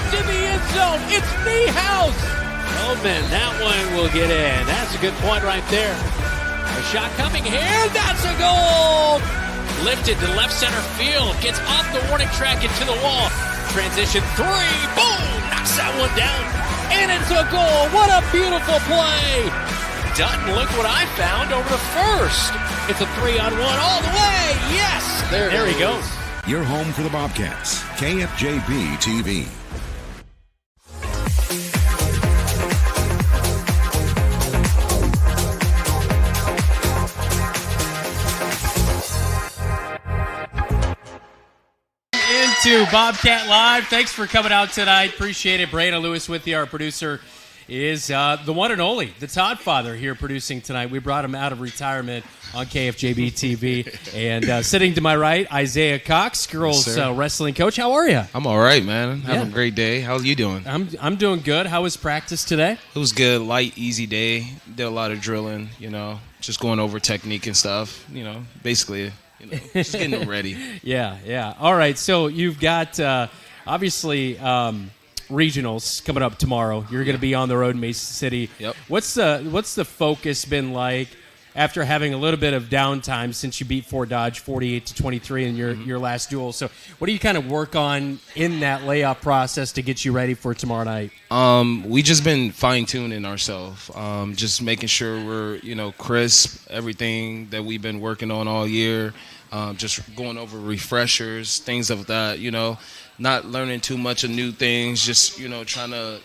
dropped in the end zone. It's Niehaus. Feldman, that one will get in. That's a good point right there. A shot coming here. That's a goal. Lifted to left center field. Gets off the warning track into the wall. Transition three. Boom. Knocks that one down. And it's a goal. What a beautiful play. Dutton, look what I found over the first. It's a 3-on-1 all the way. Yes. There he goes. Your home for the Bobcats. KFJB-TV. To Bobcat Live. Thanks for coming out tonight. Appreciate it. Brandon Lewis with you. Our producer is the one and only, the Todd Father here producing tonight. We brought him out of retirement on KFJB-TV. And sitting to my right, Isaiah Cox, girls wrestling coach. How are you? I'm all right, man. Having a great day. How are you doing? I'm doing good. How was practice today? It was good. Light, easy day. Did a lot of drilling, just going over technique and stuff, basically. Just getting them ready. Yeah. All right, so you've got, obviously, regionals coming up tomorrow. You're going to be on the road in Mason City. Yep. What's the focus been like after having a little bit of downtime since you beat Fort Dodge 48-23 in your last duel? So what do you kind of work on in that layoff process to get you ready for tomorrow night? We just been fine-tuning ourselves, just making sure we're, crisp, everything that we've been working on all year, just going over refreshers, things of that, not learning too much of new things, just, trying to,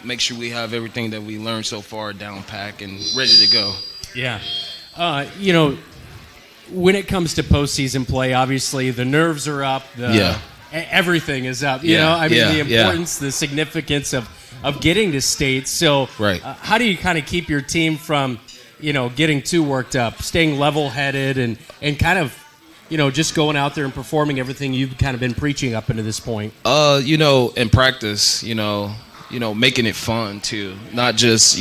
make sure we have everything that we learned so far down pack and ready to go. Yeah. When it comes to postseason play, obviously the nerves are up. Everything is up. The importance, the significance of getting to state. So how do you kind of keep your team from, getting too worked up, staying level-headed and kind of, just going out there and performing everything you've kind of been preaching up into this point? In practice, making it fun too, not just,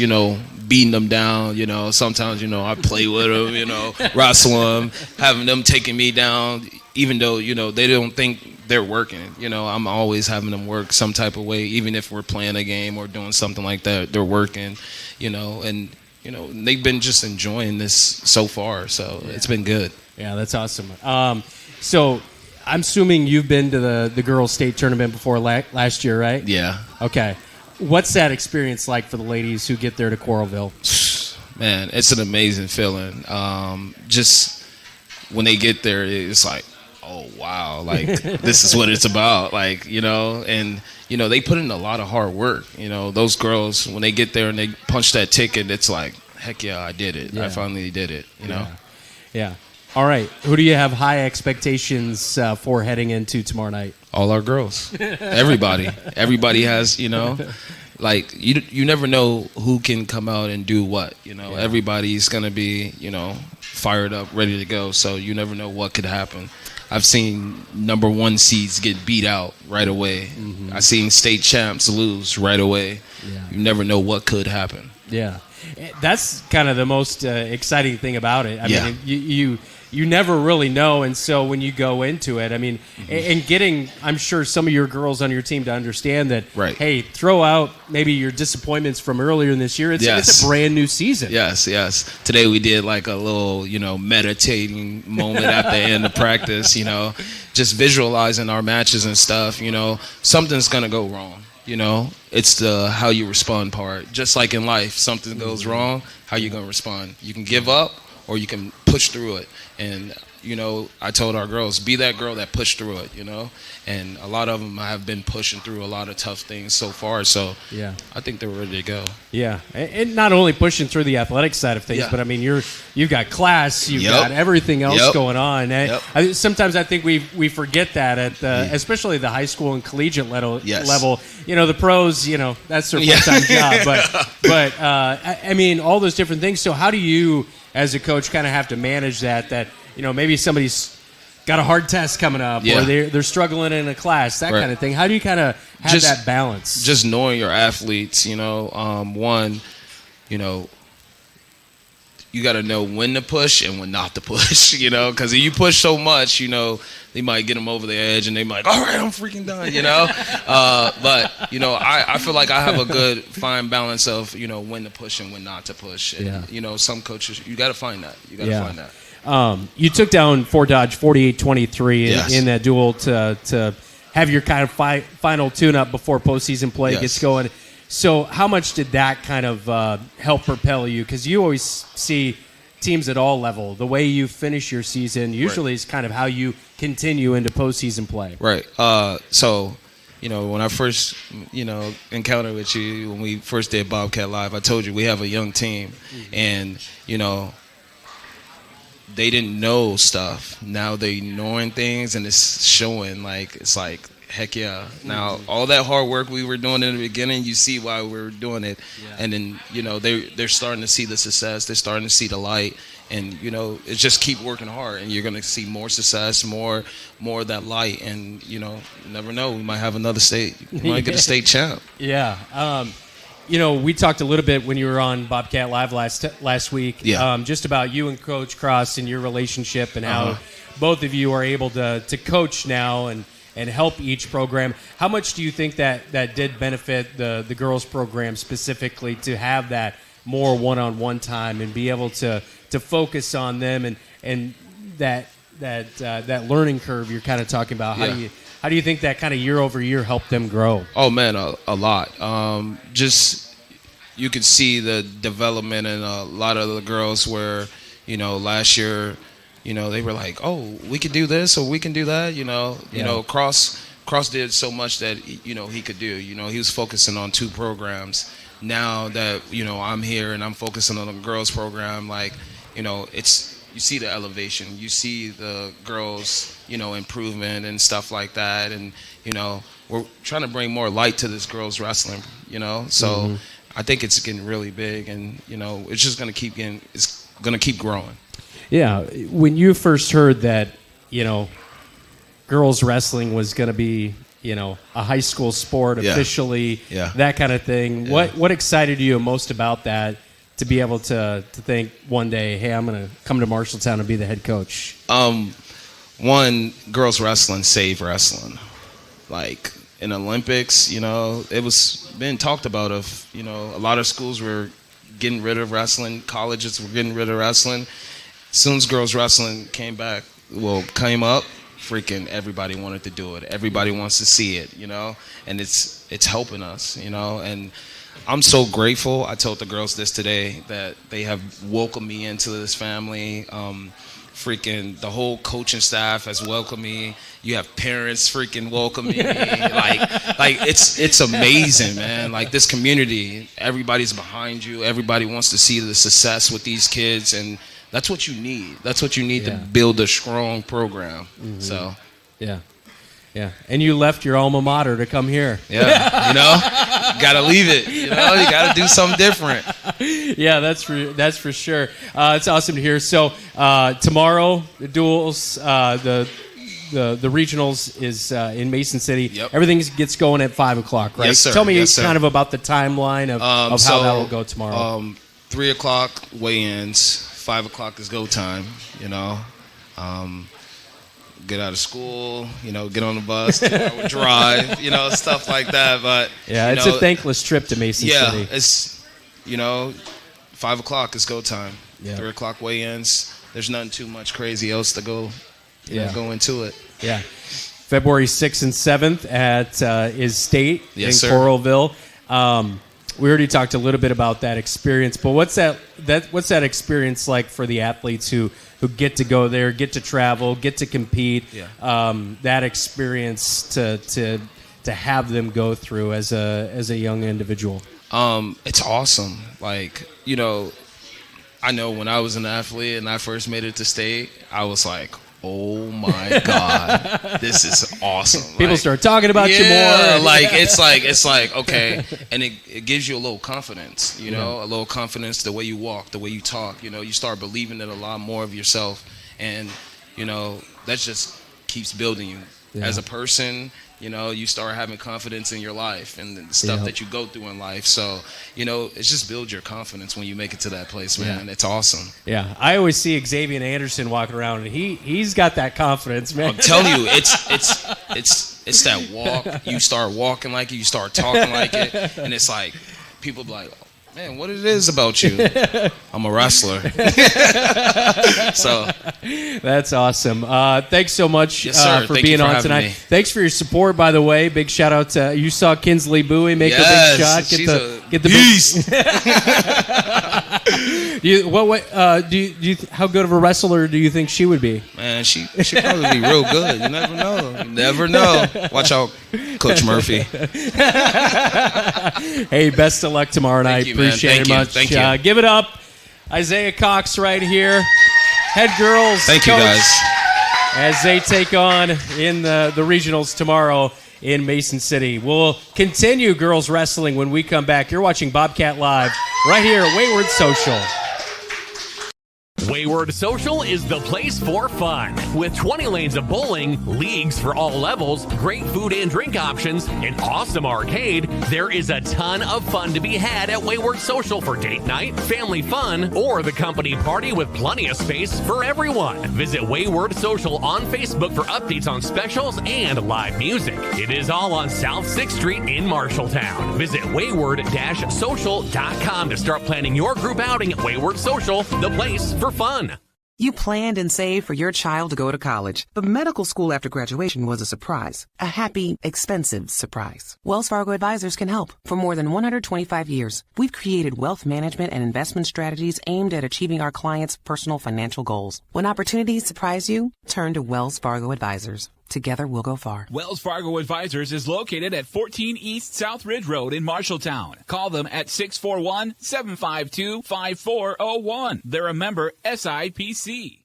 beating them down, sometimes, I play with them, wrestle them, having them taking me down, even though, they don't think they're working. I'm always having them work some type of way, even if we're playing a game or doing something like that, they're working, and, they've been just enjoying this so far, so it's been good. Yeah, that's awesome. So I'm assuming you've been to the girls' state tournament before last year, right? Yeah. Okay. What's that experience like for the ladies who get there to Coralville? Man, it's an amazing feeling. Just when they get there, it's like, oh, wow, like this is what it's about. Like, and, they put in a lot of hard work. Those girls, when they get there and they punch that ticket, it's like, heck yeah, I did it. Yeah. I finally did it, Yeah. All right. Who do you have high expectations for heading into tomorrow night? All our girls. Everybody. Everybody has, like you never know who can come out and do what. Everybody's going to be, fired up, ready to go. So you never know what could happen. I've seen number 1 seeds get beat out right away. Mm-hmm. I've seen state champs lose right away. Yeah. You never know what could happen. Yeah. That's kind of the most exciting thing about it. I mean, you never really know, and so when you go into it, I mean, and getting, I'm sure, some of your girls on your team to understand that, hey, throw out maybe your disappointments from earlier in this year. It's a brand new season. Yes. Today we did like a little, meditating moment at the end of practice, just visualizing our matches and stuff, something's going to go wrong. It's the how you respond part. Just like in life, something goes wrong, how you going to respond? You can give up or you can push through it. And, I told our girls, be that girl that pushed through it, And a lot of them have been pushing through a lot of tough things so far. So I think they're ready to go. Yeah. And not only pushing through the athletic side of things, but I mean, you've got class, you've got everything else going on. Sometimes I think we forget that at especially the high school and collegiate level. The pros, that's their full-time job. But I mean, all those different things. So how do you, as a coach, kind of have to manage that maybe somebody's got a hard test coming up or they're struggling in a class, that kind of thing. How do you kind of have that balance? Just knowing your athletes, one, you got to know when to push and when not to push, you know, because if you push so much, you know, they might get them over the edge and they might, all right, I'm freaking done, you know. But, you know, I feel like I have a good fine balance of, you know, when to push and when not to push. And, you know, some coaches, you got to find that. You got to find that. You took down Fort Dodge 48-23 in that duel to have your kind of final tune-up before postseason play gets going. So how much did that kind of help propel you? Because you always see teams at all level, the way you finish your season usually is kind of how you continue into postseason play. Right. So, you know, when I first, you know, encountered with you, when we first did Bobcat Live, I told you we have a young team. And, you know, they didn't know stuff. Now they knowing things, and it's showing. Like, it's like, heck yeah. Now, all that hard work we were doing in the beginning, you see why we were doing it. And then, you know, they're starting to see the success. They're starting to see the light. And, you know, it's just keep working hard, and you're going to see more success, more of that light. And, you know, you never know. We might have another state. We might get a state champ. Yeah. You know, we talked a little bit when you were on Bobcat Live last week, just about you and Coach Cross and your relationship and how both of you are able to coach now and help each program. How much do you think that did benefit the girls program specifically to have that more one-on-one time and be able to focus on them and that learning curve you're kind of talking about? How do you think that kind of year over year helped them grow? Oh man, a lot. Just you could see the development in a lot of the girls where, you know, last year, you know, they were like, oh, we can do this or we can do that, you know. You know, Cross did so much that, you know, he could do. You know, he was focusing on 2 programs. Now that, you know, I'm here and I'm focusing on the girls program, like, you know, you see the elevation. You see the girls, you know, improvement and stuff like that. And, you know, we're trying to bring more light to this girls wrestling, you know. So I think it's getting really big, and, you know, it's just going to keep growing. Yeah, when you first heard that, you know, girls wrestling was going to be, you know, a high school sport officially, that kind of thing, what excited you most about that, to be able to think one day, hey, I'm going to come to Marshalltown and be the head coach? One, girls wrestling saved wrestling. Like, in Olympics, you know, it was been talked about of, you know, a lot of schools were getting rid of wrestling, colleges were getting rid of wrestling. As soon as girls wrestling came up, freaking everybody wanted to do it. Everybody wants to see it, you know, and it's helping us, you know. And I'm so grateful. I told the girls this today, that they have welcomed me into this family. Freaking the whole coaching staff has welcomed me. You have parents freaking welcome me. like it's amazing, man. Like, this community, everybody's behind you. Everybody wants to see the success with these kids, and that's what you need. That's what you need to build a strong program. So, yeah. And you left your alma mater to come here. Yeah, you know, you got to leave it. You know, you got to do something different. Yeah, that's for sure. It's awesome to hear. So tomorrow, the duels, the regionals is in Mason City. Yep. Everything gets going at 5:00, right? Yes, sir. Tell me Yes, sir. kind of about the timeline of how that will go tomorrow. 3 o'clock weigh-ins. 5 o'clock is go time, you know. Get out of school, you know, get on the bus, drive, you know, stuff like that. But yeah, it's a thankless trip to Mason City. Yeah, it's, you know, 5 o'clock is go time. Yeah. 3 o'clock weigh-ins. There's nothing too much crazy else to go into it. Yeah. February 6th and 7th at is State in sir. Coralville. We already talked a little bit about that experience, but what's that experience like for the athletes who get to go there, get to travel, get to compete? That experience to have them go through as a young individual. It's awesome. Like, you know, I know when I was an athlete and I first made it to State, I was like, oh my God, this is awesome. People start talking about you more. Like it's like okay, and it gives you a little confidence, you know, a little confidence, the way you walk, the way you talk, you know, you start believing in a lot more of yourself, and you know, that just keeps building you. as a person. You start having confidence in your life and the stuff that you go through in life. So, it's just build your confidence when you make it to that place, man. It's awesome. Yeah, I always see Xavier Anderson walking around, and he's got that confidence, man. I'm telling you, it's that walk. You start walking like it, you start talking like it, and it's like people be like, man, what it is about you? I'm a wrestler. So that's awesome. Thanks so much for being on tonight. Me. Thanks for your support, by the way. Big shout out to you. Saw Kinsley Bowie make a big shot. Get the beast. How good of a wrestler do you think she would be? Man, she probably be real good. You never know. You never know. Watch out, Coach Murphy. Hey, best of luck tomorrow night. Thank you, Appreciate it much. Thank you. Give it up, Isaiah Cox right here, head girls Thank coach, you, guys. as they take on in the regionals tomorrow in Mason City. We'll continue girls wrestling when we come back. You're watching Bobcat Live right here at Wayward Social. Wayward Social is the place for fun. With 20 lanes of bowling, leagues for all levels, great food and drink options, an awesome arcade, there is a ton of fun to be had at Wayward Social for date night, family fun, or the company party with plenty of space for everyone. Visit Wayward Social on Facebook for updates on specials and live music. It is all on South 6th Street in Marshalltown. Visit wayward-social.com to start planning your group outing at Wayward Social, the place for fun. You planned and saved for your child to go to college, but medical school after graduation was a surprise. A happy, expensive surprise. Wells Fargo Advisors can help. For more than 125 years, we've created wealth management and investment strategies aimed at achieving our clients' personal financial goals. When opportunities surprise you, turn to Wells Fargo Advisors. Together, we'll go far. Wells Fargo Advisors is located at 14 East South Ridge Road in Marshalltown. Call them at 641-752-5401. They're a member SIPC.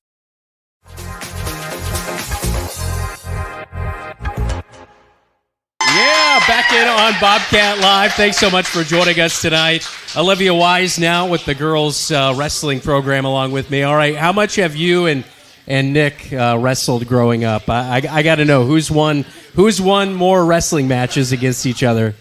Yeah, back in on Bobcat Live. Thanks so much for joining us tonight. Olivia Wise now with the girls wrestling program along with me. All right, how much have you and Nick wrestled growing up? I got to know who's won more wrestling matches against each other.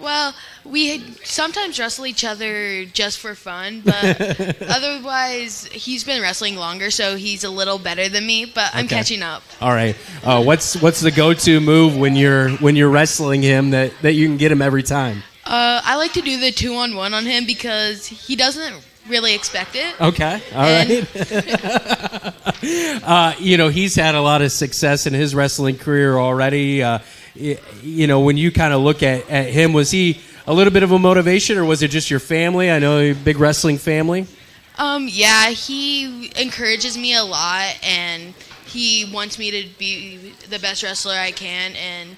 Well, we sometimes wrestle each other just for fun, but otherwise he's been wrestling longer, so he's a little better than me. But I'm catching up. All right. What's the go-to move when you're wrestling him that you can get him every time? I like to do the 2-on-1 on him because he doesn't really expect it. Okay. All right. He's had a lot of success in his wrestling career already. When you kind of look at him, was he a little bit of a motivation, or was it just your family? I know you're a big wrestling family. Yeah, he encourages me a lot, and he wants me to be the best wrestler I can, and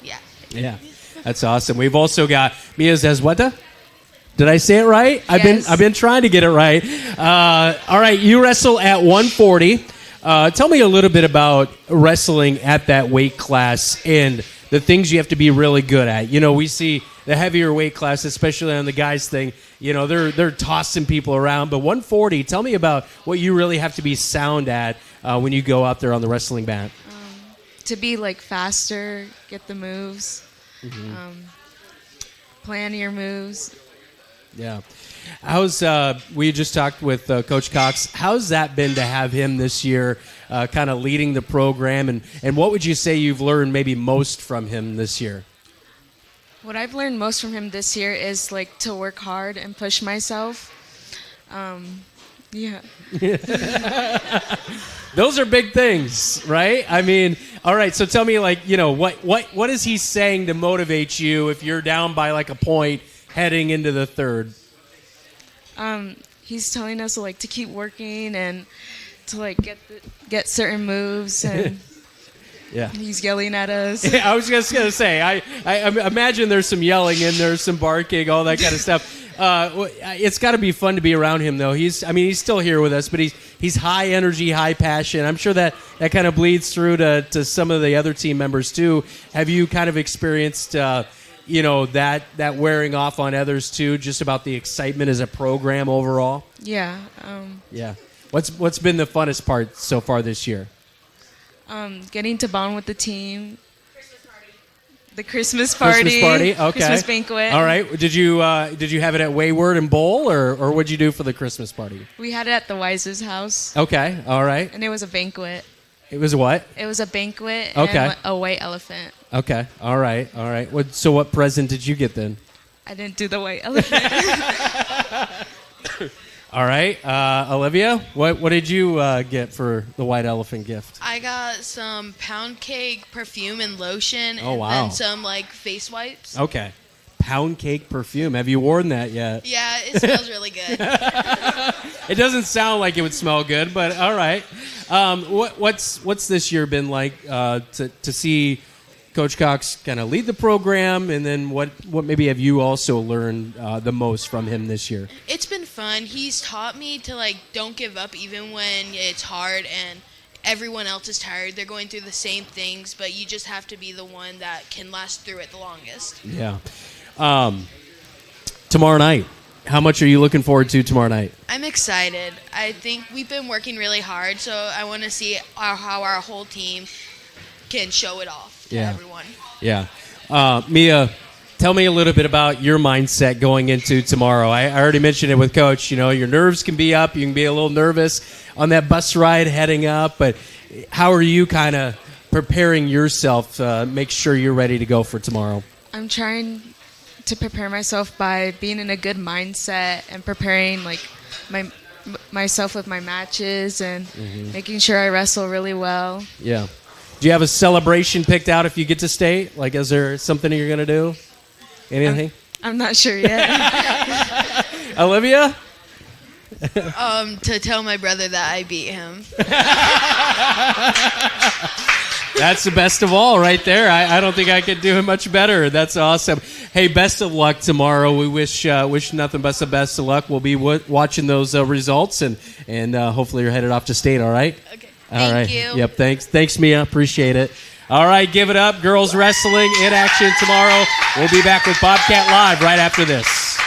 yeah. Yeah, that's awesome. We've also got Mia Zezweta. Did I say it right? Yes. I've been trying to get it right. All right, you wrestle at 140. Tell me a little bit about wrestling at that weight class and the things you have to be really good at. We see the heavier weight class, especially on the guys thing. They're tossing people around. But 140, tell me about what you really have to be sound at when you go out there on the wrestling mat. To be faster, get the moves, plan your moves. Yeah. We just talked with Coach Cox. How's that been to have him this year kind of leading the program? And what would you say you've learned maybe most from him this year? What I've learned most from him this year is to work hard and push myself. Yeah. Those are big things, right? I mean, all right, so tell me what is he saying to motivate you if you're down by a point heading into the third? He's telling us to keep working and to get certain moves, and yeah, he's yelling at us. I was just gonna say, I imagine there's some yelling and there's some barking, all that kind of stuff. It's got to be fun to be around him, though. He's still here with us, but he's high energy, high passion. I'm sure that kind of bleeds through to some of the other team members too. Have you kind of experienced? That wearing off on others too, just about the excitement as a program overall? Yeah. Yeah. What's been the funnest part so far this year? Getting to bond with the team. The Christmas party. Christmas party. Okay. Christmas banquet. All right. Did you have it at Wayward and Bowl, or what'd you do for the Christmas party? We had it at the Wise's house. Okay. All right. And it was a banquet. It was what? It was a banquet. Okay. And a white elephant. Okay. All right. All right. So what present did you get then? I didn't do the white elephant. All right, Olivia, what did you get for the white elephant gift? I got some pound cake perfume and lotion, Oh, and wow. then some face wipes. Okay, pound cake perfume. Have you worn that yet? Yeah, it smells really good. It doesn't sound like it would smell good, but all right. What's this year been like to see Coach Cox kind of lead the program, and then what maybe have you also learned the most from him this year? It's been fun. He's taught me to don't give up even when it's hard and everyone else is tired. They're going through the same things, but you just have to be the one that can last through it the longest. Yeah. Tomorrow night, how much are you looking forward to tomorrow night? I'm excited. I think we've been working really hard, so I want to see how our whole team can show it off to everyone. Yeah. Mia, tell me a little bit about your mindset going into tomorrow. I already mentioned it with Coach. You know, your nerves can be up. You can be a little nervous on that bus ride heading up. But how are you kind of preparing yourself to make sure you're ready to go for tomorrow? I'm trying to prepare myself by being in a good mindset and preparing myself with my matches and making sure I wrestle really well. Yeah. Do you have a celebration picked out if you get to state? Like, is there something you're going to do? Anything? I'm not sure yet. Olivia? To tell my brother that I beat him. That's the best of all right there. I don't think I could do it much better. That's awesome. Hey, best of luck tomorrow. We wish nothing but the best of luck. We'll be watching those results, and hopefully you're headed off to state, all right? Okay. Thank you. Yep, thanks, Mia. Appreciate it. All right, give it up. Girls wrestling in action tomorrow. We'll be back with Bobcat Live right after this.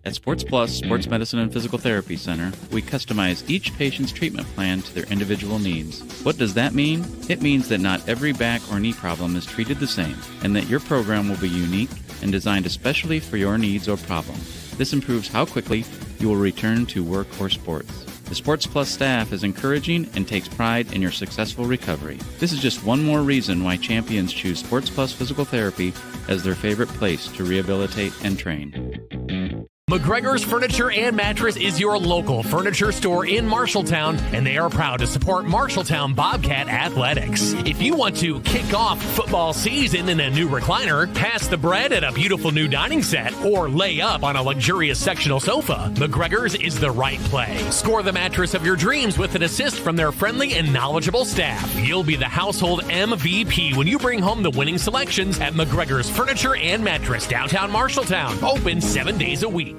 At Sports Plus Sports Medicine and Physical Therapy Center, we customize each patient's treatment plan to their individual needs. What does that mean? It means that not every back or knee problem is treated the same, and that your program will be unique and designed especially for your needs or problem. This improves how quickly you will return to work or sports. The Sports Plus staff is encouraging and takes pride in your successful recovery. This is just one more reason why champions choose Sports Plus Physical Therapy as their favorite place to rehabilitate and train. McGregor's Furniture and Mattress is your local furniture store in Marshalltown, and they are proud to support Marshalltown Bobcat Athletics. If you want to kick off football season in a new recliner, pass the bread at a beautiful new dining set, or lay up on a luxurious sectional sofa, McGregor's is the right play. Score the mattress of your dreams with an assist from their friendly and knowledgeable staff. You'll be the household MVP when you bring home the winning selections at McGregor's Furniture and Mattress, downtown Marshalltown. Open 7 days a week.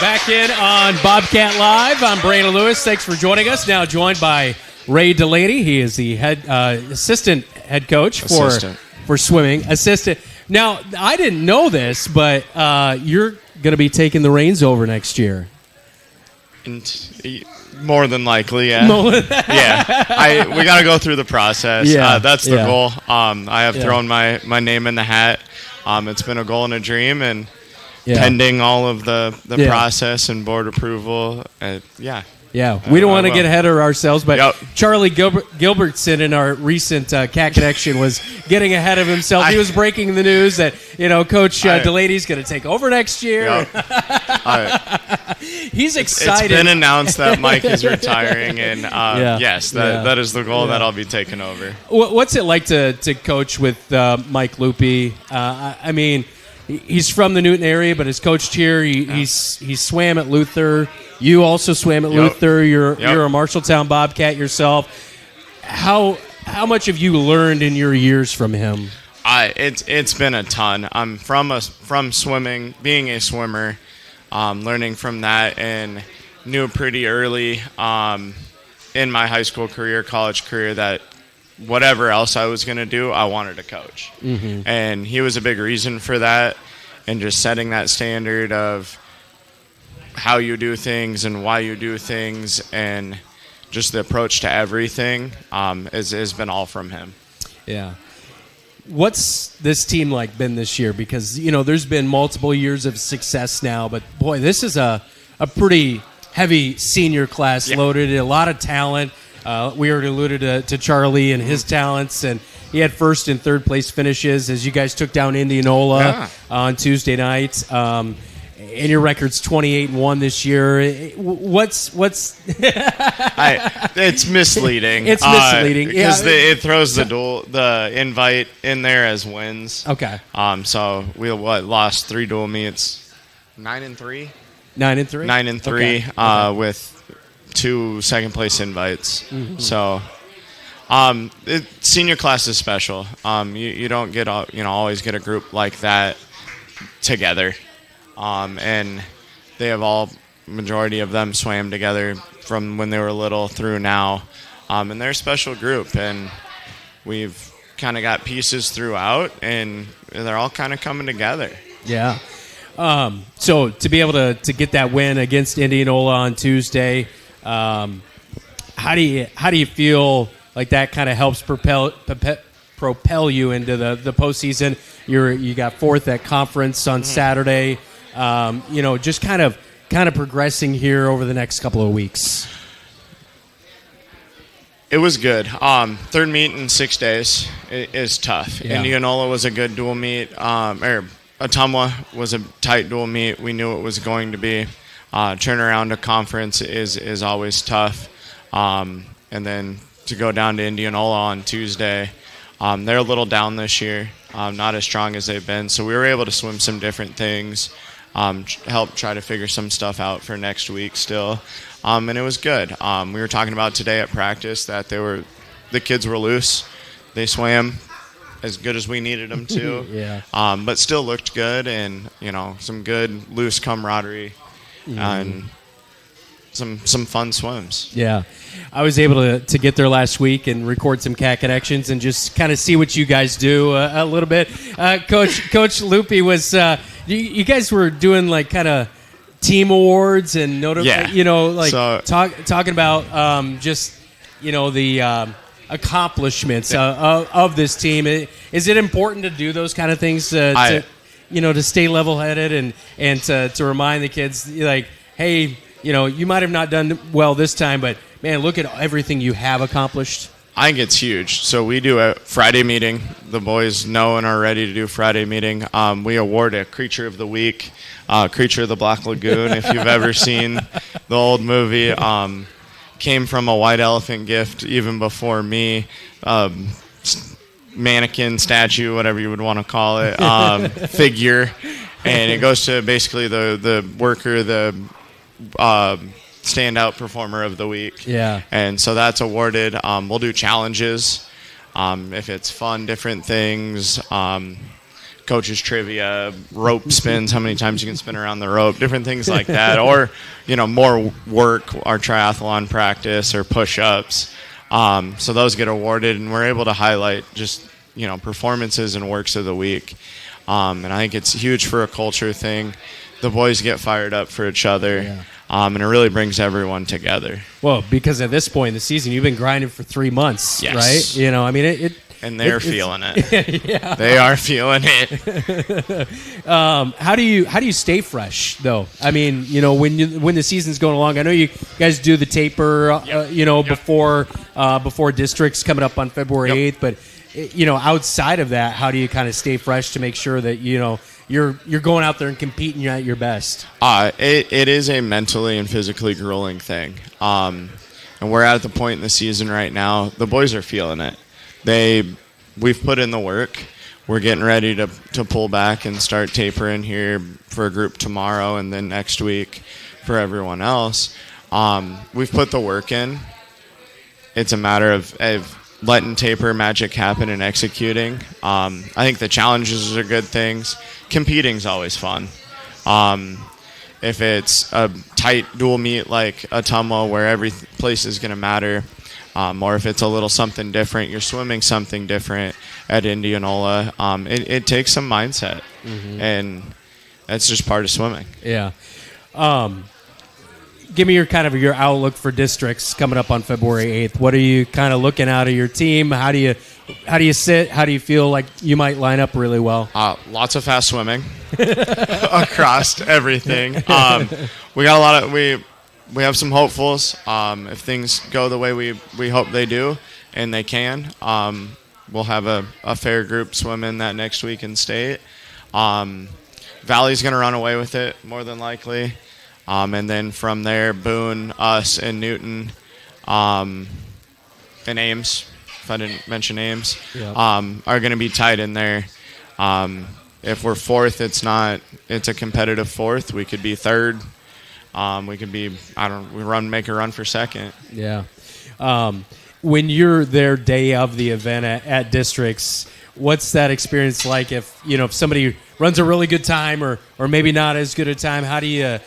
Back in on Bobcat Live. I'm Brandon Lewis. Thanks for joining us. Now joined by Ray Delaney. He is the assistant head coach for swimming. Assistant. Now, I didn't know this, but you're going to be taking the reins over next year. More than likely, yeah. Yeah, we got to go through the process. Yeah, that's the goal. I have thrown my name in the hat. It's been a goal and a dream, and pending all of the process and board approval, Yeah, we don't want to get ahead of ourselves, but Charlie Gilbertson in our recent Cat Connection was getting ahead of himself. He was breaking the news that Coach Delaney's going to take over next year. He's excited. It's been announced that Mike is retiring, and yes, that is the goal that I'll be taking over. What's it like to coach with Mike Lupi? I mean, he's from the Newton area, but has coached here. He swam at Luther. You also swam at Luther. You're a Marshalltown Bobcat yourself. How much have you learned in your years from him? It's been a ton. I'm from swimming, being a swimmer, learning from that, and knew pretty early in my high school career, college career, that whatever else I was going to do, I wanted to coach. Mm-hmm. And he was a big reason for that, and just setting that standard of how you do things and why you do things, and just the approach to everything has been all from him. Yeah. What's this team like been this year? Because, there's been multiple years of success now, but boy, this is a pretty heavy senior class loaded, a lot of talent. We already alluded to Charlie and his talents, and he had first and third place finishes as you guys took down Indianola on Tuesday night. And your record's 28-1 this year. What's it's misleading. It's misleading because it throws the invite in there as wins. Okay. So we lost 3 dual meets, 9-3. 9-3. 9-3 Okay. With 2 second place invites. Mm-hmm. So senior class is special. You don't get always get a group like that together. And they have majority of them swam together from when they were little through now. And they're a special group, and we've kind of got pieces throughout, and they're all kind of coming together. Yeah. So to be able to get that win against Indianola on Tuesday, how do you feel like that kind of helps propel you into the postseason? You got 4th at conference on Saturday. Just kind of progressing here over the next couple of weeks. It was good. 3rd meet in 6 days is tough. Yeah. Indianola was a good dual meet. Ottumwa was a tight dual meet. We knew it was going to be. Turnaround to conference is always tough. And then to go down to Indianola on Tuesday, they're a little down this year, not as strong as they've been. So we were able to swim some different things, help try to figure some stuff out for next week still. And it was good. We were talking about today at practice that the kids were loose. They swam as good as we needed them to. Yeah. But still looked good, and some good loose camaraderie and some fun swims. Yeah. I was able to get there last week and record some Cat Connections and just kind of see what you guys do a little bit. Coach Loopy was you guys were doing like kind of team awards and talking about just the accomplishments of this team. Is it important to do those kind of things to stay level-headed and to remind the kids, like, hey, you might have not done well this time, but man, look at everything you have accomplished. I think it's huge. So we do a Friday meeting. The boys know and are ready to do Friday meeting. We award a Creature of the Week, Creature of the Black Lagoon. If you've ever seen the old movie, came from a white elephant gift even before me. Mannequin, statue, whatever you would want to call it, figure, and it goes to basically the worker, the standout performer of the week. Yeah. And so that's awarded. We'll do challenges. If it's fun, different things, coaches trivia, rope spins, how many times you can spin around the rope, different things like that. Or, more work, our triathlon practice or push-ups. So those get awarded, and we're able to highlight just, performances and works of the week. And I think it's huge for a culture thing. The boys get fired up for each other. Yeah. And it really brings everyone together. Well, because at this point in the season, you've been grinding for 3 months, yes. right? And they're feeling it. Yeah. They are feeling it. How do you stay fresh though? I mean, when the season's going along, I know you guys do the taper, before districts coming up on February 8th, but outside of that, how do you kind of stay fresh to make sure that you're going out there and competing at your best? It is a mentally and physically grueling thing. And we're at the point in the season right now, the boys are feeling it. We've put in the work. We're getting ready to pull back and start tapering here for a group tomorrow and then next week for everyone else. We've put the work in. It's a matter of letting taper magic happen and executing. I think the challenges are good things. Competing's always fun. If it's a tight dual meet like Ottumwa where every place is going to matter, or if it's a little something different, you're swimming something different at Indianola, it takes some mindset, and that's just part of swimming. Yeah. give me your kind of your outlook for districts coming up on February 8th. What are you kind of looking out of your team? How do you sit? How do you feel like you might line up really well? Lots of fast swimming across everything. We got a lot of we have some hopefuls. If things go the way we hope they do, and they can, we'll have a fair group swim in that next week in state. Valley's going to run away with it more than likely. And then from there, Boone, us, and Newton, and Ames, if I didn't mention Ames, are going to be tight in there. If we're fourth, it's a competitive fourth. We could be third. We could be, make a run for second. Yeah. When you're there day of the event at districts, what's that experience like if somebody runs a really good time or maybe not as good a time? How do you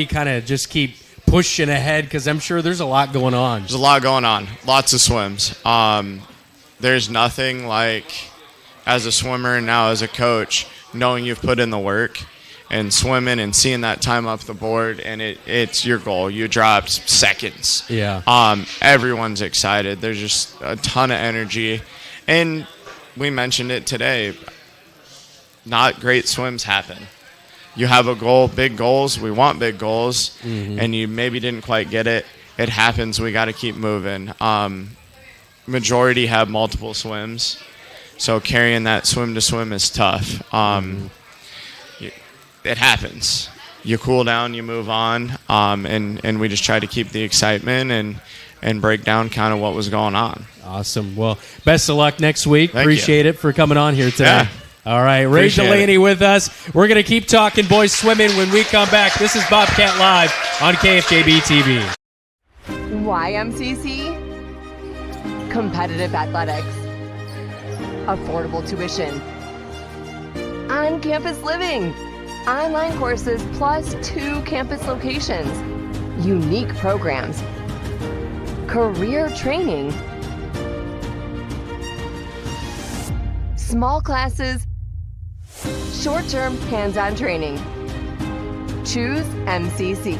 kind of just keep pushing ahead? Because I'm sure there's a lot going on. There's a lot going on. Lots of swims. There's nothing like, as a swimmer and now as a coach, knowing you've put in the work and swimming and seeing that time up the board, and it's your goal. You dropped seconds. Yeah. Everyone's excited. There's just a ton of energy. And we mentioned it today. Not great swims happen. You have a goal, big goals. We want big goals, and you maybe didn't quite get it. It happens. We got to keep moving. Majority have multiple swims, so carrying that swim to swim is tough. It happens. You cool down, you move on, and we just try to keep the excitement and break down kind of what was going on. Awesome. Well, best of luck next week. Thank Appreciate you. it for coming on here today. Yeah. All right, Ray Delaney with us. We're going to keep talking boys swimming when we come back. This is Bobcat Live on KFJB-TV. YMCC, competitive athletics, affordable tuition, on-campus living, online courses plus 2 campus locations, unique programs, career training, small classes, short-term hands-on training. Choose MCC.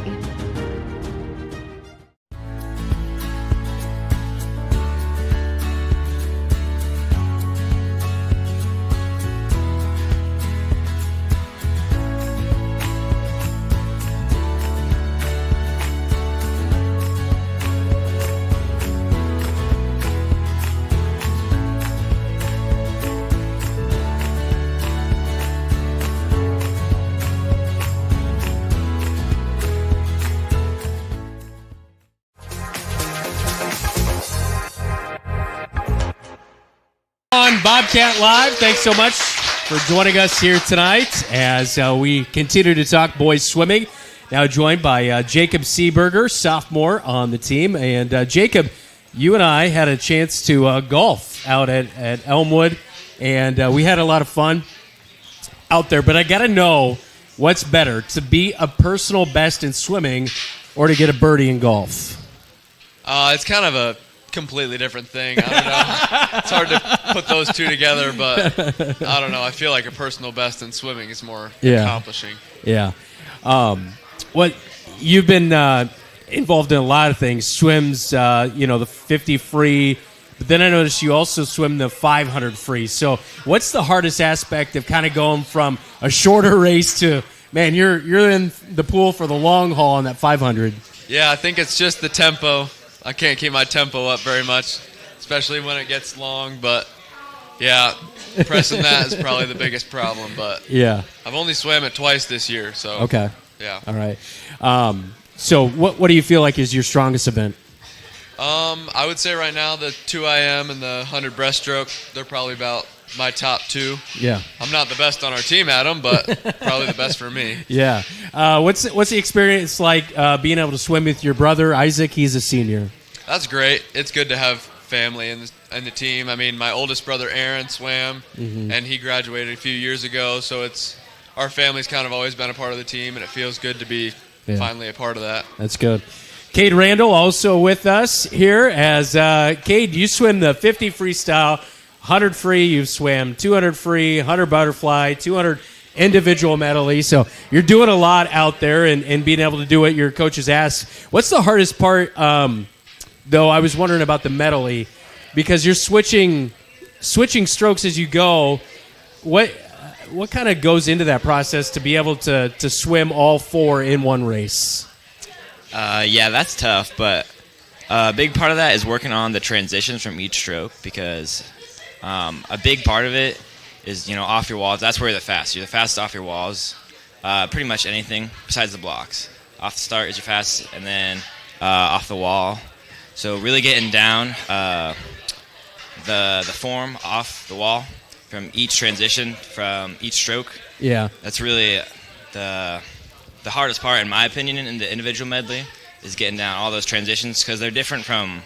On Bobcat Live, thanks so much for joining us here tonight as we continue to talk boys swimming. Now joined by Jacob Seeberger, sophomore on the team. And Jacob, you and I had a chance to golf out at Elmwood, and we had a lot of fun out there. But I got to know what's better, to be a personal best in swimming or to get a birdie in golf? It's kind of a completely different thing. I don't know. It's hard to put those two together, but I don't know. I feel like a personal best in swimming is more accomplishing. Yeah. What you've been involved in a lot of things. Swims, the 50 free. But then I noticed you also swim the 500 free. So what's the hardest aspect of kind of going from a shorter race to, man, you're in the pool for the long haul on that 500? Yeah, I think it's just the tempo. I can't keep my tempo up very much, especially when it gets long. But, yeah, pressing that is probably the biggest problem. But yeah, I've only swam it twice this year. So okay. Yeah. All right. So what do you feel like is your strongest event? I would say right now the 2 IM and the 100 breaststroke, they're probably about my top 2. Yeah. I'm not the best on our team at them, but probably the best for me. Yeah. What's the experience like being able to swim with your brother, Isaac? He's a senior. That's great. It's good to have family in the team. I mean, my oldest brother, Aaron, swam, and he graduated a few years ago, so our family's kind of always been a part of the team, and it feels good to be finally a part of that. That's good. Cade Randall also with us here as Cade, you swim the 50 freestyle, 100 free, you've swam 200 free, 100 butterfly, 200 individual medley. So you're doing a lot out there and being able to do what your coaches ask. What's the hardest part, though? I was wondering about the medley because you're switching strokes as you go. What kind of goes into that process to be able to swim all 4 in one race? Yeah, that's tough, but a big part of that is working on the transitions from each stroke because a big part of it is, off your walls. That's where you're the fastest. You're the fastest off your walls. Pretty much anything besides the blocks. Off the start is your fastest, and then off the wall. So really getting down the form off the wall from each transition, from each stroke. Yeah. That's really the hardest part, in my opinion, in the individual medley, is getting down all those transitions because they're different from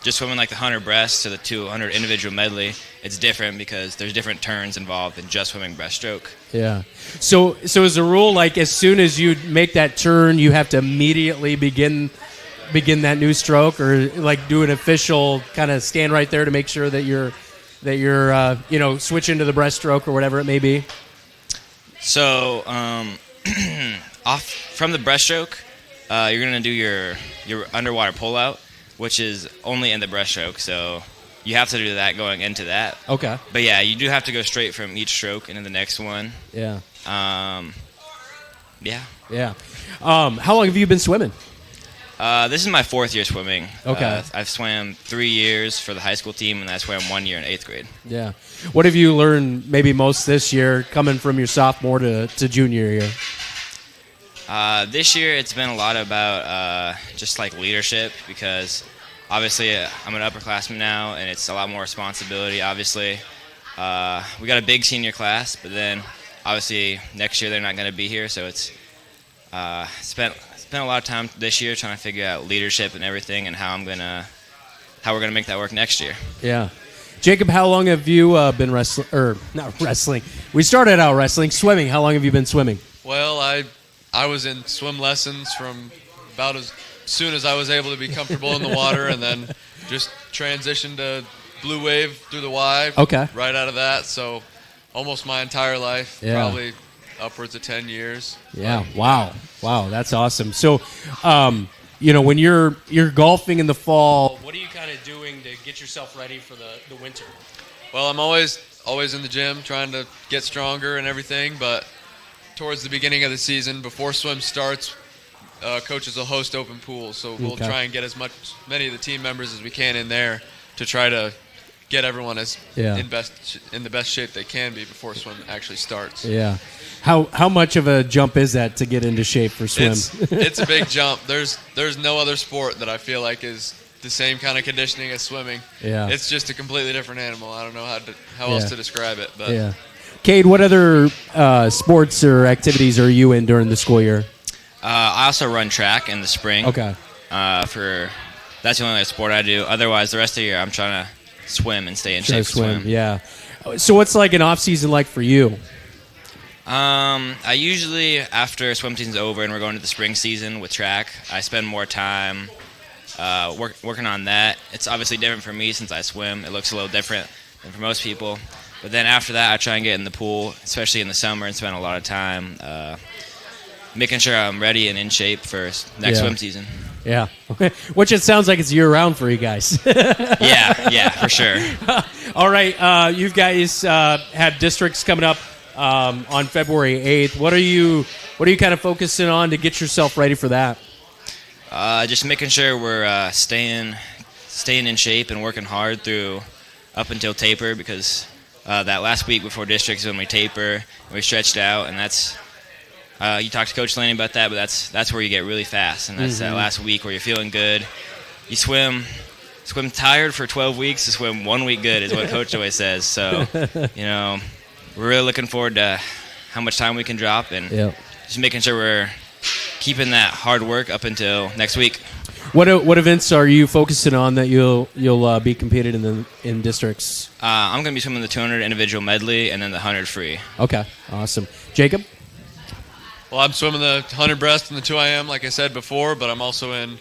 just swimming like the 100 breast to the 200 individual medley. It's different because there's different turns involved than just swimming breaststroke. Yeah. So is the rule like as soon as you make that turn, you have to immediately begin that new stroke, or like do an official kind of stand right there to make sure that you're switch into the breaststroke or whatever it may be? So off from the breaststroke, you're gonna do your underwater pullout, which is only in the breaststroke. So you have to do that going into that. Okay. But yeah, you do have to go straight from each stroke into the next one. Yeah. Yeah. Yeah. How long have you been swimming? This is my 4th year swimming. Okay. I've swam 3 years for the high school team, and I swam 1 year in 8th grade. Yeah. What have you learned maybe most this year, coming from your sophomore to junior year? This year, it's been a lot about just like leadership because obviously I'm an upperclassman now, and it's a lot more responsibility. Obviously, we got a big senior class, but then obviously next year they're not going to be here, so it's spent a lot of time this year trying to figure out leadership and everything, and how we're gonna make that work next year. Yeah. Jacob, how long have you been wrestling? Or not wrestling? We started out wrestling. Swimming. How long have you been swimming? Well, I was in swim lessons from about as soon as I was able to be comfortable in the water, and then just transitioned to blue wave through the Y. Okay. Right out of that, so almost my entire life, Yeah. probably upwards of 10 years. Yeah. Wow. That's awesome. So, when you're golfing in the fall, what are you kind of doing to get yourself ready for the winter? Well, I'm always in the gym trying to get stronger and everything, but towards the beginning of the season, before swim starts, coaches will host open pools, so we'll try and get many of the team members as we can in there to try to get everyone in the best shape they can be before swim actually starts. Yeah. How much of a jump is that to get into shape for swim? It's a big jump. There's no other sport that I feel like is the same kind of conditioning as swimming. Yeah. It's just a completely different animal. I don't know how else to describe it. But yeah. Cade, what other sports or activities are you in during the school year? I also run track in the spring. Okay. That's the only other sport I do. Otherwise, the rest of the year, I'm trying to swim and stay in shape to swim. Yeah. So what's like an off season like for you? I usually, after swim season's over and we're going to the spring season with track, I spend more time working on that. It's obviously different for me since I swim. It looks a little different than for most people. But then after that, I try and get in the pool, especially in the summer, and spend a lot of time making sure I'm ready and in shape for next swim season. Yeah. Which it sounds like it's year-round for you guys. Yeah, for sure. All right, you guys have districts coming up on February 8th. What are you kind of focusing on to get yourself ready for that? Just making sure we're staying in shape and working hard through up until taper, because that last week before districts is when we taper and we stretched out, and that's you talked to Coach Laney about that, but that's where you get really fast, and that's that last week where you're feeling good. You swim tired for 12 weeks to swim 1 week good is what Coach always says. So, we're really looking forward to how much time we can drop, and just making sure we're keeping that hard work up until next week. What events are you focusing on that you'll be competed in districts? I'm going to be swimming the 200 individual medley and then the 100 free. Okay, awesome. Jacob? Well, I'm swimming the 100 breast and the 2 IM, like I said before, but I'm also in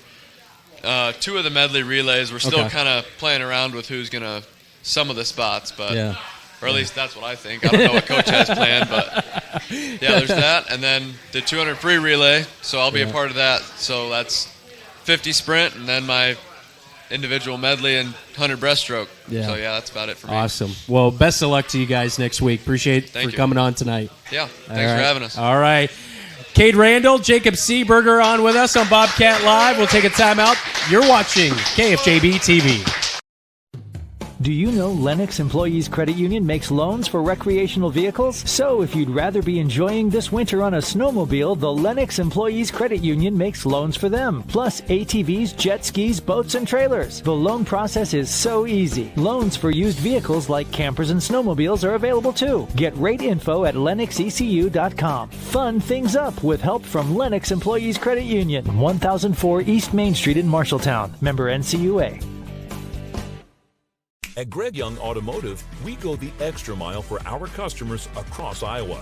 2 of the medley relays. We're still kind of playing around with who's going to some of the spots, but Or at least that's what I think. I don't know what coach has planned, but yeah, there's that. And then the 200 free relay, so I'll be a part of that. So that's 50 sprint, and then my individual medley and 100 breaststroke. Yeah. So, yeah, that's about it for me. Awesome. Well, best of luck to you guys next week. Appreciate for coming on tonight. Yeah, thanks for having us. All right. Cade Randall, Jacob Seeberger on with us on Bobcat Live. We'll take a timeout. You're watching KFJB-TV. Do you know Lennox Employees Credit Union makes loans for recreational vehicles? So if you'd rather be enjoying this winter on a snowmobile, the Lennox Employees Credit Union makes loans for them. Plus ATVs, jet skis, boats, and trailers. The loan process is so easy. Loans for used vehicles like campers and snowmobiles are available too. Get rate info at lennoxecu.com. Fun things up with help from Lennox Employees Credit Union. 1004 East Main Street in Marshalltown. Member NCUA. At Greg Young Automotive, we go the extra mile for our customers across Iowa.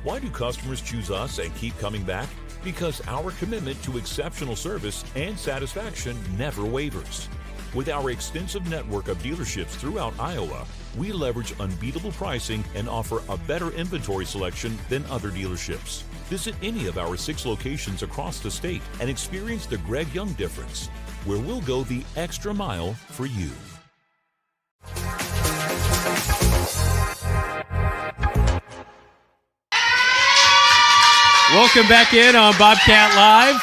Why do customers choose us and keep coming back? Because our commitment to exceptional service and satisfaction never wavers. With our extensive network of dealerships throughout Iowa, we leverage unbeatable pricing and offer a better inventory selection than other dealerships. Visit any of our 6 locations across the state and experience the Greg Young difference, where we'll go the extra mile for you. Welcome back in on Bobcat Live.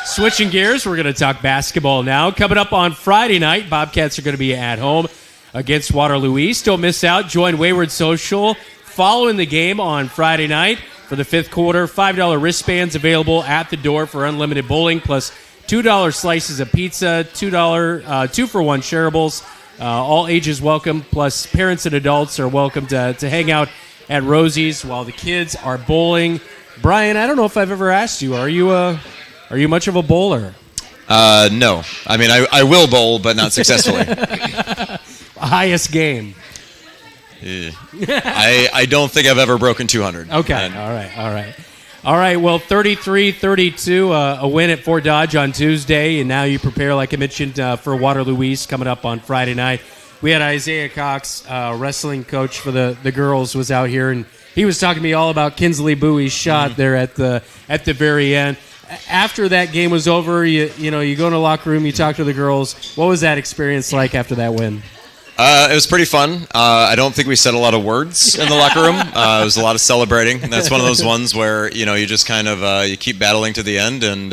Switching gears, we're going to talk basketball now. Coming up on Friday night, Bobcats are going to be at home against Waterloo East. Don't miss out. Join Wayward Social following the game on Friday night for the 5th quarter. $5 wristbands available at the door for unlimited bowling, plus $2 slices of pizza, $2 2-for-1 shareables. All ages welcome, plus parents and adults are welcome to hang out at Rosie's while the kids are bowling. Brian, I don't know if I've ever asked you, are you much of a bowler? No. I mean, I will bowl, but not successfully. Highest game? I don't think I've ever broken 200. Okay, all right, well, 33-32, a win at Fort Dodge on Tuesday, and now you prepare, like I mentioned, for Waterloo East coming up on Friday night. We had Isaiah Cox, wrestling coach for the girls, was out here, and he was talking to me all about Kinsley Bowie's shot there at the very end. After that game was over, you go in the locker room, you talk to the girls. What was that experience like after that win? It was pretty fun. I don't think we said a lot of words in the locker room. It was a lot of celebrating. And that's one of those ones where, you just kind of you keep battling to the end. And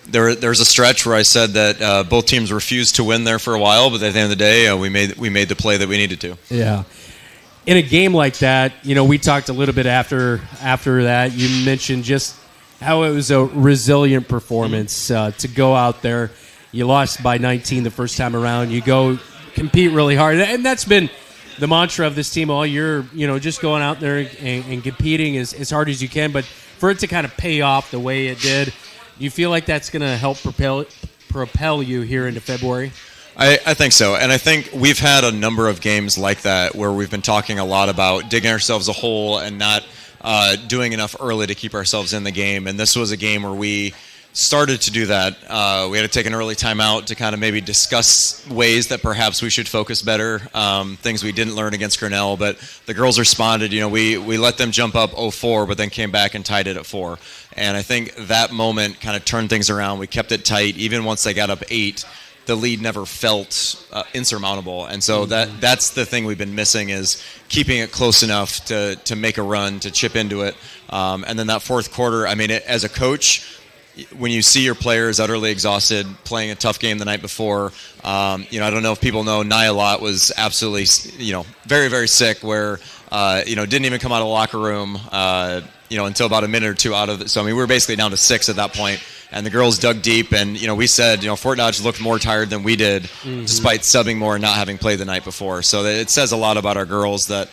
there's a stretch where I said that both teams refused to win there for a while, but at the end of the day, we made the play that we needed to. Yeah. In a game like that, we talked a little bit after that. You mentioned just how it was a resilient performance to go out there. You lost by 19 the first time around. You go compete really hard, and that's been the mantra of this team all year. Just going out there and competing as hard as you can. But for it to kind of pay off the way it did, do you feel like that's going to help propel you here into February? I think so, and I think we've had a number of games like that where we've been talking a lot about digging ourselves a hole and not doing enough early to keep ourselves in the game. And this was a game where we started to do that. We had to take an early timeout to kind of maybe discuss ways that perhaps we should focus better, things we didn't learn against Grinnell. But the girls responded. We let them jump up 0-4, but then came back and tied it at 4. And I think that moment kind of turned things around. We kept it tight. Even once they got up 8, the lead never felt insurmountable. And so that's the thing we've been missing, is keeping it close enough to make a run, to chip into it. And then that fourth quarter, I mean, as a coach, when you see your players utterly exhausted, playing a tough game the night before, I don't know if people know, Nia Lott was absolutely, very, very sick, where, didn't even come out of the locker room, until about a minute or two out of it. So, I mean, we were basically down to 6 at that point, and the girls dug deep, and, we said, Fort Dodge looked more tired than we did, despite subbing more and not having played the night before. So it says a lot about our girls that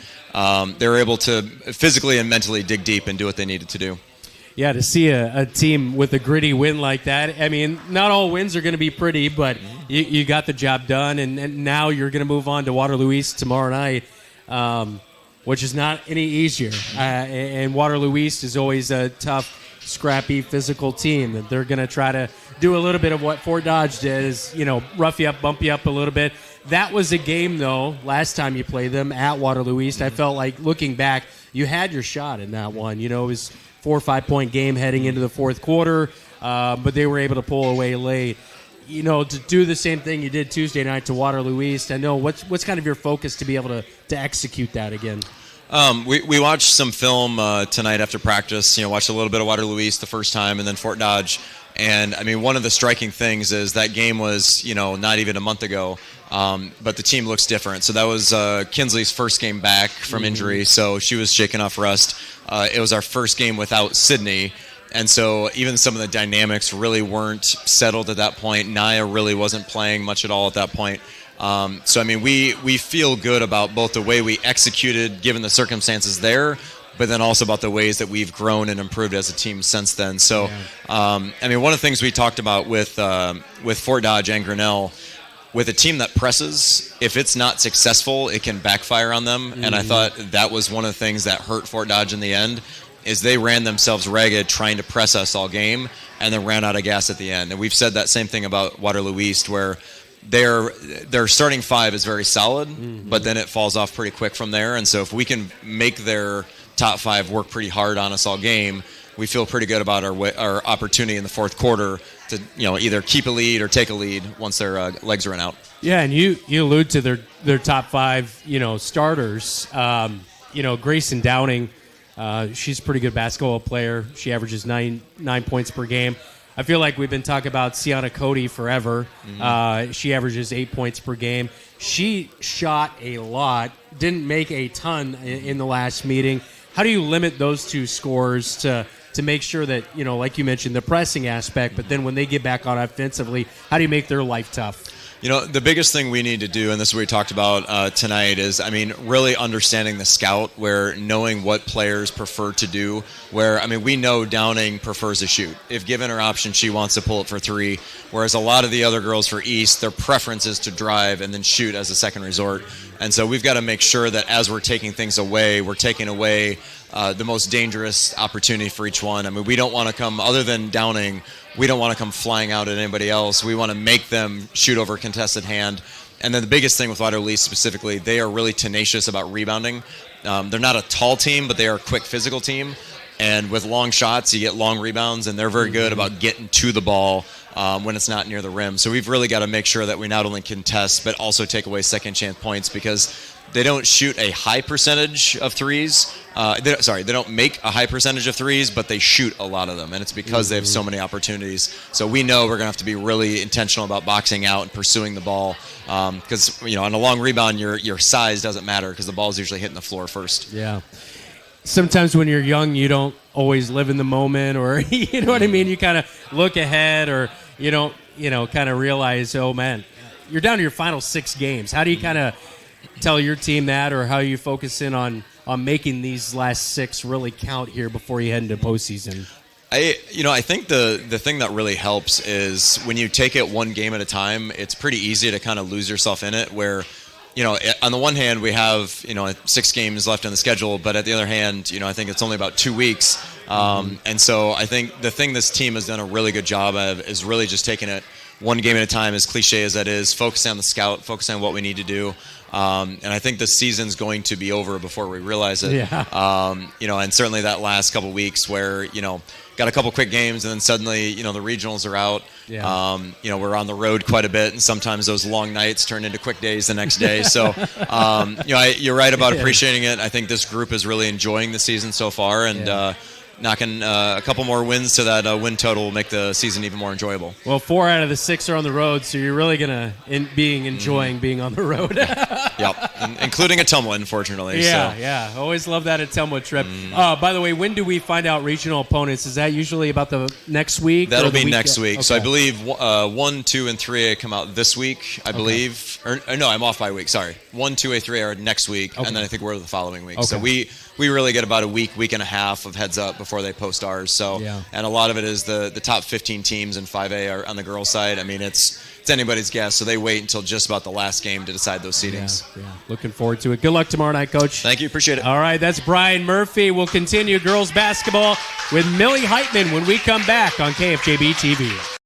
they were able to physically and mentally dig deep and do what they needed to do. Yeah, to see a team with a gritty win like that. I mean, not all wins are going to be pretty, but you got the job done, and now you're going to move on to Waterloo East tomorrow night, which is not any easier. And Waterloo East is always a tough, scrappy, physical team. That they're going to try to do a little bit of what Fort Dodge did, is rough you up, bump you up a little bit. That was a game, though, last time you played them at Waterloo East. I felt like, looking back, you had your shot in that one. You know, it was 4 or 5 point game heading into the fourth quarter, but they were able to pull away late. You know, to do the same thing you did Tuesday night to Waterloo East, I know, what's kind of your focus to be able to execute that again? We watched some film tonight after practice. You know, watched a little bit of Waterloo East the first time, and then Fort Dodge. And I mean, one of the striking things is that game was, you know, not even a month ago, but the team looks different. So that was Kinsley's first game back from injury, so she was shaken off rust. It was our first game without Sydney. And so even some of the dynamics really weren't settled at that point. Naya really wasn't playing much at all at that point. So, I mean, we feel good about both the way we executed given the circumstances there, but then also about the ways that we've grown and improved as a team since then. So, I mean, one of the things we talked about with Fort Dodge and Grinnell, with a team that presses, if it's not successful, it can backfire on them. And I thought that was one of the things that hurt Fort Dodge in the end, is they ran themselves ragged trying to press us all game and then ran out of gas at the end. And we've said that same thing about Waterloo East, where their starting five is very solid, but then it falls off pretty quick from there. And so if we can make their top five work pretty hard on us all game, we feel pretty good about our opportunity in the fourth quarter to, you know, either keep a lead or take a lead once their legs run out. Yeah, and you allude to their top five, you know, starters. You know, Grayson Downing, she's a pretty good basketball player. She averages 9 points per game. I feel like we've been talking about Sienna Cody forever. She averages 8 points per game. She shot a lot, didn't make a ton in the last meeting. How do you limit those two scores to make sure that, you know, like you mentioned, the pressing aspect, but then when they get back on offensively, how do you make their life tough? You know, the biggest thing we need to do, and this is what we talked about tonight, is, I mean, really understanding the scout, where knowing what players prefer to do, where, I mean, we know Downing prefers to shoot. If given her option, she wants to pull it for three, whereas a lot of the other girls for East, their preference is to drive and then shoot as a second resort. And so we've got to make sure that as we're taking things away, we're taking away the most dangerous opportunity for each one. I mean, we don't want to come, other than Downing, we don't want to come flying out at anybody else. We want to make them shoot over contested hand. And then the biggest thing with Waterloo East specifically, they are really tenacious about rebounding. They're not a tall team, but they are a quick physical team. And with long shots, you get long rebounds, and they're very good about getting to the ball when it's not near the rim. So we've really got to make sure that we not only contest, but also take away second chance points, because they don't shoot a high percentage of threes. They don't make a high percentage of threes, but they shoot a lot of them, and it's because they have so many opportunities. So we know we're going to have to be really intentional about boxing out and pursuing the ball, because, you know, on a long rebound, your size doesn't matter, because the ball's usually hitting the floor first. Yeah. Sometimes when you're young, you don't always live in the moment, or you know what I mean? You kind of look ahead, or you don't, kind of realize, oh man, you're down to your final 6 games. How do you kind of tell your team that, or how you focus in on making these last 6 really count here before you head into postseason? I think the thing that really helps is when you take it one game at a time, it's pretty easy to kind of lose yourself in it, where, you know, on the one hand, we have, 6 games left on the schedule, but at the other hand, I think it's only about 2 weeks. And so I think the thing this team has done a really good job of is really just taking it one game at a time, as cliche as that is, focusing on the scout, focusing on what we need to do. And I think the season's going to be over before we realize it. Yeah. And certainly that last couple weeks where, got a couple quick games, and then suddenly, the regionals are out. Yeah. We're on the road quite a bit, and sometimes those long nights turn into quick days the next day. So, you're right about appreciating it. I think this group is really enjoying the season so far, and knocking a couple more wins to that win total will make the season even more enjoyable. Well, 4 out of the 6 are on the road, so you're really going to enjoying being on the road. Yep, including Ottumwa, unfortunately. Yeah. Always love that Ottumwa trip. By the way, when do we find out regional opponents? Is that usually about the next week? That'll be next week. Okay. So I believe 1, 2, and 3A come out this week, I believe. Or no, I'm off by a week, sorry. 1, 2, 3 are next week, and then I think we're the following week. Okay. So we really get about a week and a half of heads up before they post ours. So, and a lot of it is the top 15 teams in 5A are on the girls' side. I mean, it's anybody's guess. So they wait until just about the last game to decide those seedings. Yeah. Looking forward to it. Good luck tomorrow night, Coach. Thank you. Appreciate it. All right, that's Brian Murphy. We'll continue girls basketball with Millie Heitman when we come back on KFJB-TV.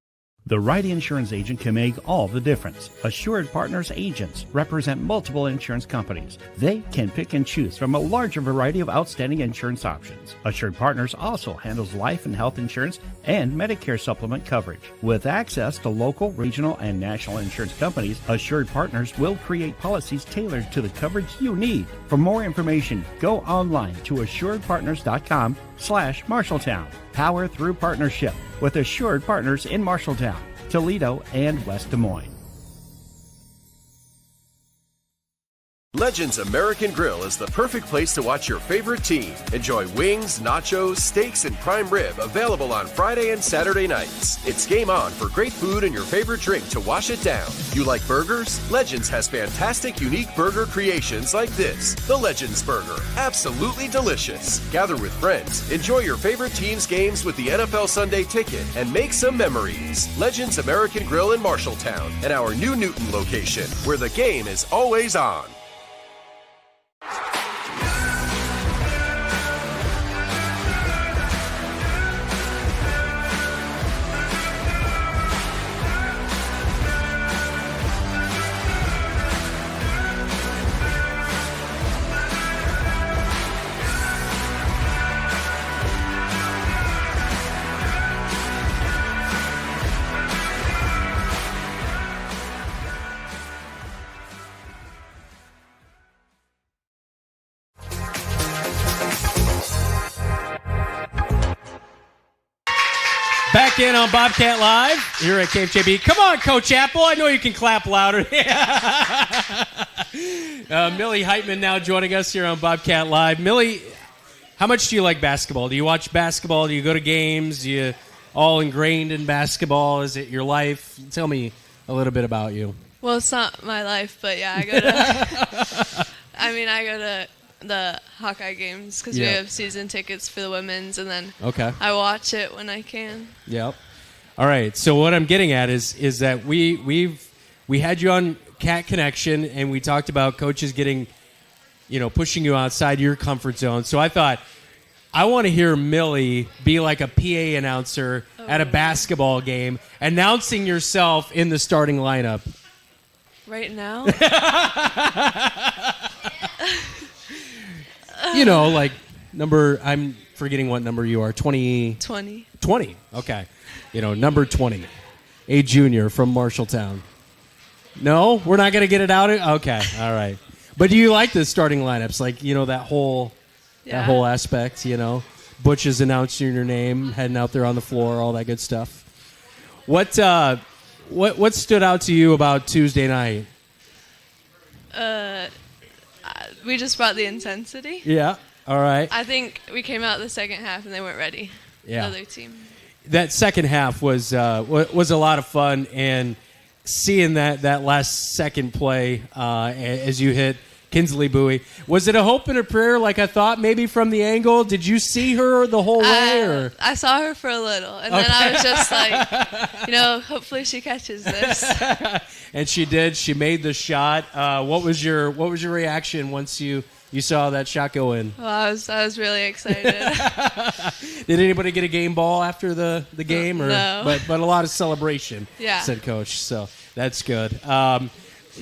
The right insurance agent can make all the difference. Assured Partners agents represent multiple insurance companies. They can pick and choose from a larger variety of outstanding insurance options. Assured Partners also handles life and health insurance and Medicare supplement coverage. With access to local, regional, and national insurance companies, Assured Partners will create policies tailored to the coverage you need. For more information, go online to assuredpartners.com/Marshalltown. Power through partnership with Assured Partners in Marshalltown, Toledo, and West Des Moines. Legends American Grill is the perfect place to watch your favorite team. Enjoy wings, nachos, steaks, and prime rib available on Friday and Saturday nights. It's game on for great food and your favorite drink to wash it down. You like burgers? Legends has fantastic, unique burger creations like this. The Legends Burger. Absolutely delicious. Gather with friends, enjoy your favorite team's games with the NFL Sunday Ticket, and make some memories. Legends American Grill in Marshalltown and our new Newton location, where the game is always on. Back in on Bobcat Live here at KFJB. Come on, Coach Apple. I know you can clap louder. Millie Heitman now joining us here on Bobcat Live. Millie, how much do you like basketball? Do you watch basketball? Do you go to games? Do you all ingrained in basketball? Is it your life? Tell me a little bit about you. Well, it's not my life, but yeah, I go to I go to the Hawkeye games because we have season tickets for the women's, and then I watch it when I can. Yep. All right. So what I'm getting at is that we had you on Cat Connection, and we talked about coaches getting, pushing you outside your comfort zone. So I thought, I want to hear Millie be like a PA announcer at a basketball game, announcing yourself in the starting lineup. Right now? Like I'm forgetting what number you are. 20? 20. 20. Okay. Number 20. A junior from Marshalltown. No? We're not going to get it out? Okay. All right. But do you like the starting lineups? Like, that whole aspect, Butch is announcing your name, heading out there on the floor, all that good stuff. What stood out to you about Tuesday night? We just brought the intensity. Yeah. All right. I think we came out the second half and they weren't ready. Yeah. The other team. That second half was a lot of fun, and seeing that last second play as you hit Kinsley Bowie, was it a hope and a prayer like I thought maybe from the angle? Did you see her the whole way? Or? I saw her for a little, and then I was just like, hopefully she catches this. And she did. She made the shot. What was your reaction once you saw that shot go in? Well, I was really excited. Did anybody get a game ball after the game? Or, no. But a lot of celebration, said Coach. So that's good.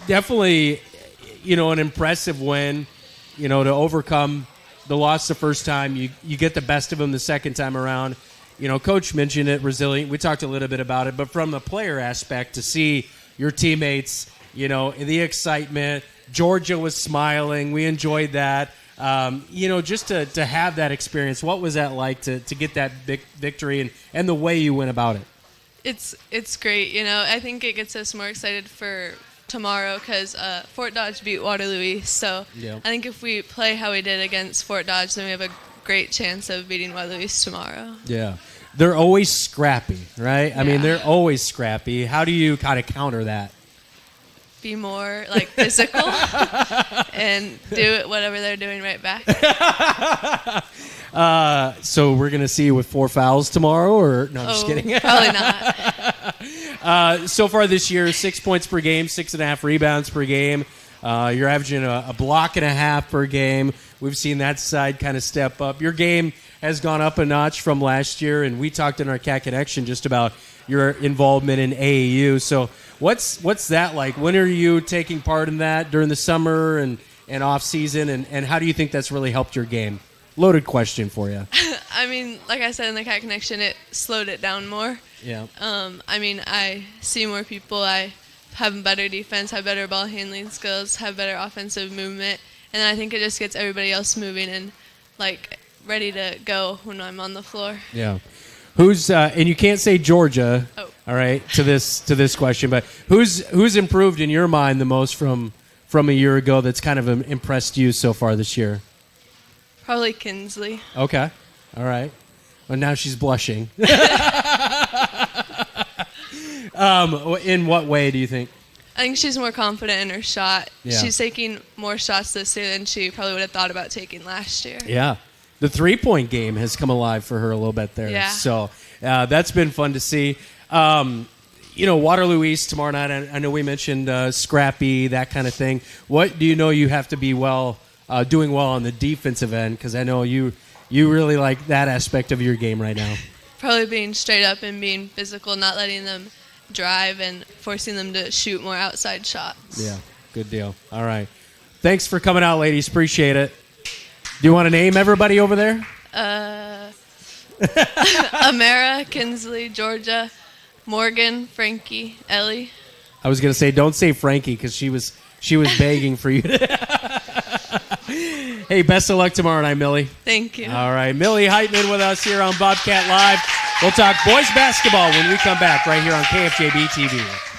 Definitely, an impressive win, to overcome the loss the first time. You get the best of them the second time around. Coach mentioned it, resilient. We talked a little bit about it. But from the player aspect, to see your teammates, the excitement. Georgia was smiling. We enjoyed that. Just to have that experience, what was that like to get that big victory and the way you went about it? It's great. I think it gets us more excited for tomorrow because Fort Dodge beat Waterloo East. So I think if we play how we did against Fort Dodge, then we have a great chance of beating Waterloo East tomorrow. Yeah. They're always scrappy, right? Yeah. I mean, they're always scrappy. How do you kind of counter that? Be more physical and do it whatever they're doing right back. So we're gonna see you with 4 fouls tomorrow, or no? I'm just kidding. Probably not. So far this year, 6 points per game, 6.5 rebounds per game. You're averaging a block and a half per game. We've seen that side kind of step up. Your game has gone up a notch from last year, and we talked in our Cat Connection just about your involvement in AAU. So what's that like? When are you taking part in that during the summer and off season, and how do you think that's really helped your game? Loaded question for you. I mean, like I said in the Cat Connection, it slowed it down more. Yeah. I mean, I see more people. I have better defense, have better ball handling skills, have better offensive movement, and then I think it just gets everybody else moving and like ready to go when I'm on the floor. Yeah. Who's and you can't say Georgia. Oh. All right, to this question, but who's improved in your mind the most from a year ago that's kind of impressed you so far this year? Probably Kinsley. Okay. All right. Well, now she's blushing. In what way do you think? I think she's more confident in her shot. Yeah. She's taking more shots this year than she probably would have thought about taking last year. Yeah. The three-point game has come alive for her a little bit there. Yeah. So that's been fun to see. Waterloo East tomorrow night, I know we mentioned scrappy, that kind of thing. What do you know you have to be doing well on the defensive end? Because I know you really like that aspect of your game right now. Probably being straight up and being physical, not letting them drive and forcing them to shoot more outside shots. Yeah, good deal. All right. Thanks for coming out, ladies. Appreciate it. Do you want to name everybody over there? Amara, Kinsley, Georgia, Morgan, Frankie, Ellie. I was going to say, don't say Frankie because she was begging for you to. Hey, best of luck tomorrow night, Millie. Thank you. All right, Millie Heitman with us here on Bobcat Live. We'll talk boys basketball when we come back right here on KFJB-TV.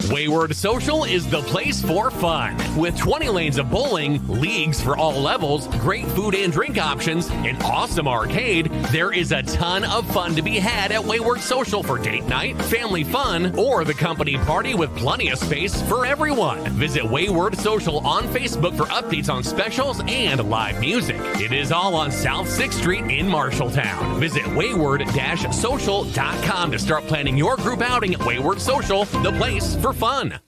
Wayward Social is the place for fun. With 20 lanes of bowling, leagues for all levels, great food and drink options, an awesome arcade, there is a ton of fun to be had at Wayward Social for date night, family fun, or the company party with plenty of space for everyone. Visit Wayward Social on Facebook for updates on specials and live music. It is all on South 6th Street in Marshalltown. Visit wayward-social.com to start planning your group outing at Wayward Social, the place for fun.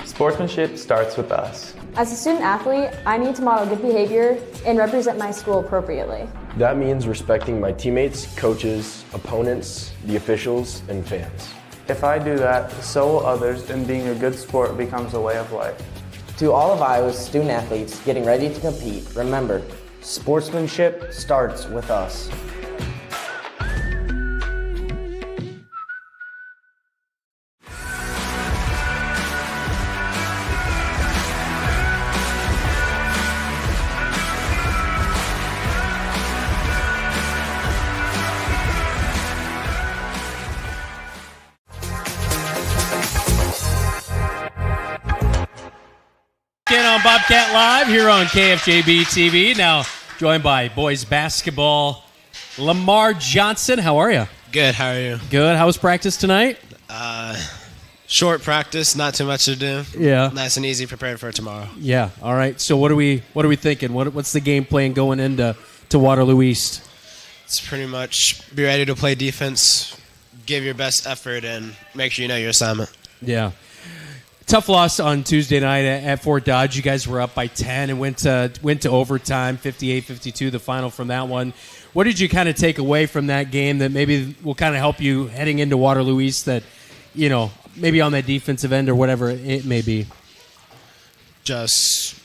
Sportsmanship starts with us. As a student athlete, I need to model good behavior and represent my school appropriately. That means respecting my teammates, coaches, opponents, the officials, and fans. If I do that, so will others, and being a good sport becomes a way of life. To all of Iowa's student athletes getting ready to compete, remember, sportsmanship starts with us. On Bobcat Live here on KFJB-TV. Now joined by boys basketball, Lamar Johnson. How are you? Good. How are you? Good. How was practice tonight? Short practice, not too much to do. Yeah. Nice and easy, prepared for tomorrow. Yeah. All right. So what are we thinking? What's the game plan going into Waterloo East? It's pretty much be ready to play defense, give your best effort, and make sure you know your assignment. Yeah. Tough loss on Tuesday night at Fort Dodge. You guys were up by 10 and went to overtime, 58-52, the final from that one. What did you kind of take away from that game that maybe will kind of help you heading into Waterloo East that, maybe on that defensive end or whatever it may be? Just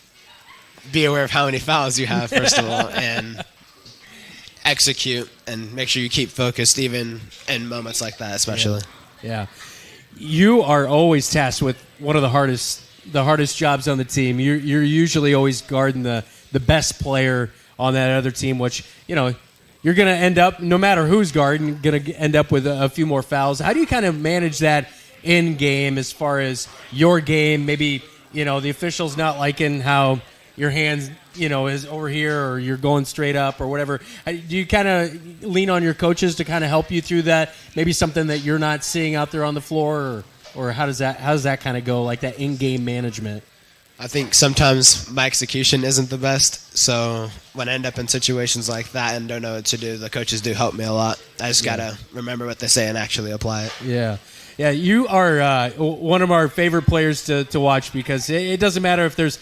be aware of how many fouls you have, first of all, and execute and make sure you keep focused even in moments like that, especially. Yeah. You are always tasked with one of the hardest jobs on the team. You're usually always guarding the best player on that other team, which, you're going to end up, no matter who's guarding, going to end up with a few more fouls. How do you kind of manage that in game as far as your game? Maybe, the officials not liking how your hands, is over here or you're going straight up or whatever. Do you kind of lean on your coaches to kind of help you through that? Maybe something that you're not seeing out there on the floor, or how does that kind of go, like that in-game management? I think sometimes my execution isn't the best, so when I end up in situations like that and don't know what to do, the coaches do help me a lot. I just got to remember what they say and actually apply it. Yeah. Yeah, you are one of our favorite players to watch because it doesn't matter if there's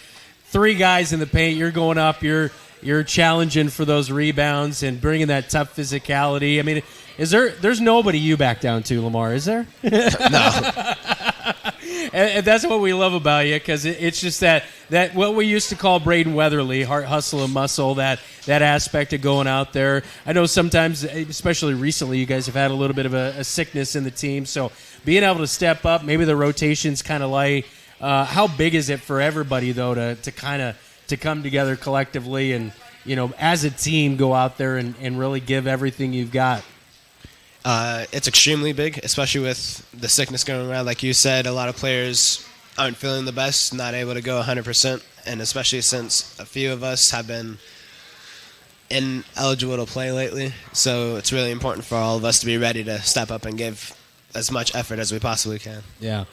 three guys in the paint, you're going up, you're you're challenging for those rebounds and bringing that tough physicality. I mean, there's nobody you back down to, Lamar, is there? No. And that's what we love about you, because it's just that what we used to call Braden Weatherly, heart, hustle, and muscle, that aspect of going out there. I know sometimes, especially recently, you guys have had a little bit of a sickness in the team, so being able to step up, maybe the rotation's kind of light. How big is it for everybody, though, to come together collectively and, as a team, go out there and really give everything you've got? It's extremely big, especially with the sickness going around. Like you said, a lot of players aren't feeling the best, not able to go 100%, and especially since a few of us have been ineligible to play lately. So it's really important for all of us to be ready to step up and give as much effort as we possibly can. Yeah.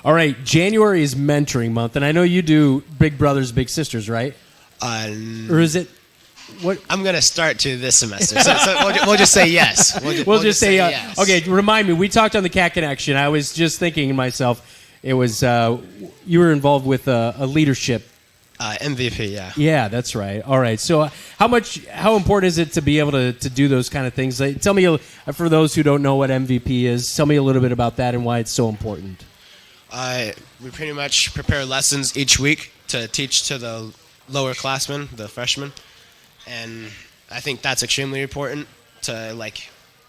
All right, January is mentoring month, and I know you do Big Brothers, Big Sisters, right? Or is it... What? I'm going to start to this semester, so we'll just say yes. We'll just say yes. Okay, remind me, we talked on the Cat Connection. I was just thinking to myself, it was you were involved with a leadership. MVP, yeah. Yeah, that's right. All right, so how important is it to be able to do those kind of things? Tell me, for those who don't know what MVP is, tell me a little bit about that and why it's so important. We pretty much prepare lessons each week to teach to the lower classmen, the freshmen. And I think that's extremely important to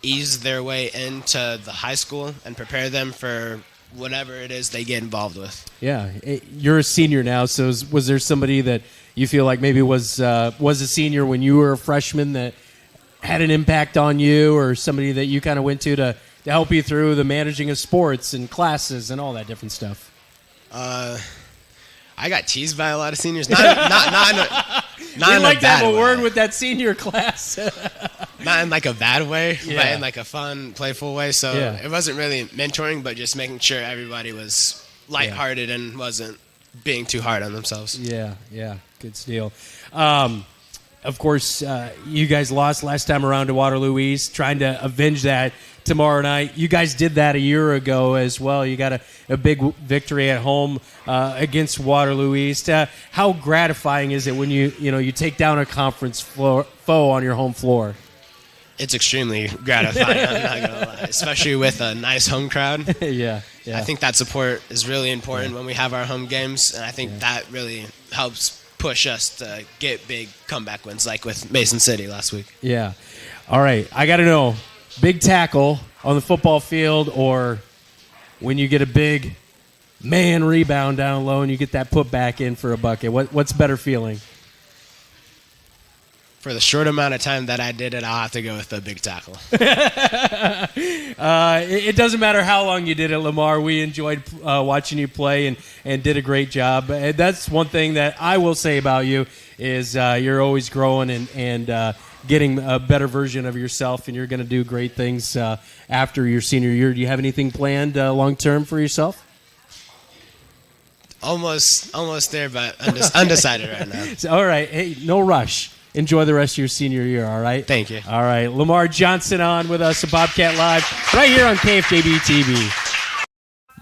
ease their way into the high school and prepare them for whatever it is they get involved with. Yeah, you're a senior now, so was there somebody that you feel like maybe was a senior when you were a freshman that had an impact on you, or somebody that you kind of went to help you through the managing of sports and classes and all that different stuff? I got teased by a lot of seniors. Not in we like to have a way. word with that senior class. Not in a bad way, Yeah. but in a fun, playful way. So Yeah. it wasn't really mentoring, but just making sure everybody was lighthearted and wasn't being too hard on themselves. Yeah, good deal. Of course, you guys lost last time around to Waterloo East, trying to avenge that tomorrow night. You guys did that a year ago as well. You got a big victory at home against Waterloo East. How gratifying is it when you take down a conference foe on your home floor? It's extremely gratifying, I'm not going to lie, especially with a nice home crowd. Yeah. I think that support is really important when we have our home games, and I think that really helps push us to get big comeback wins like with Mason City last week. Yeah. All right. I got to know, big tackle on the football field, or when you get a big man rebound down low and you get that put back in for a bucket? What's better feeling? For the short amount of time that I did it, I'll have to go with the big tackle. It doesn't matter how long you did it, Lamar. We enjoyed watching you play and did a great job. And that's one thing that I will say about you is you're always growing and getting a better version of yourself, and you're going to do great things after your senior year. Do you have anything planned long-term for yourself? Almost there, but undecided right now. All right. Hey, no rush. Enjoy the rest of your senior year, all right? Thank you. All right. Lamar Johnson on with us at Bobcat Live right here on KFJB-TV.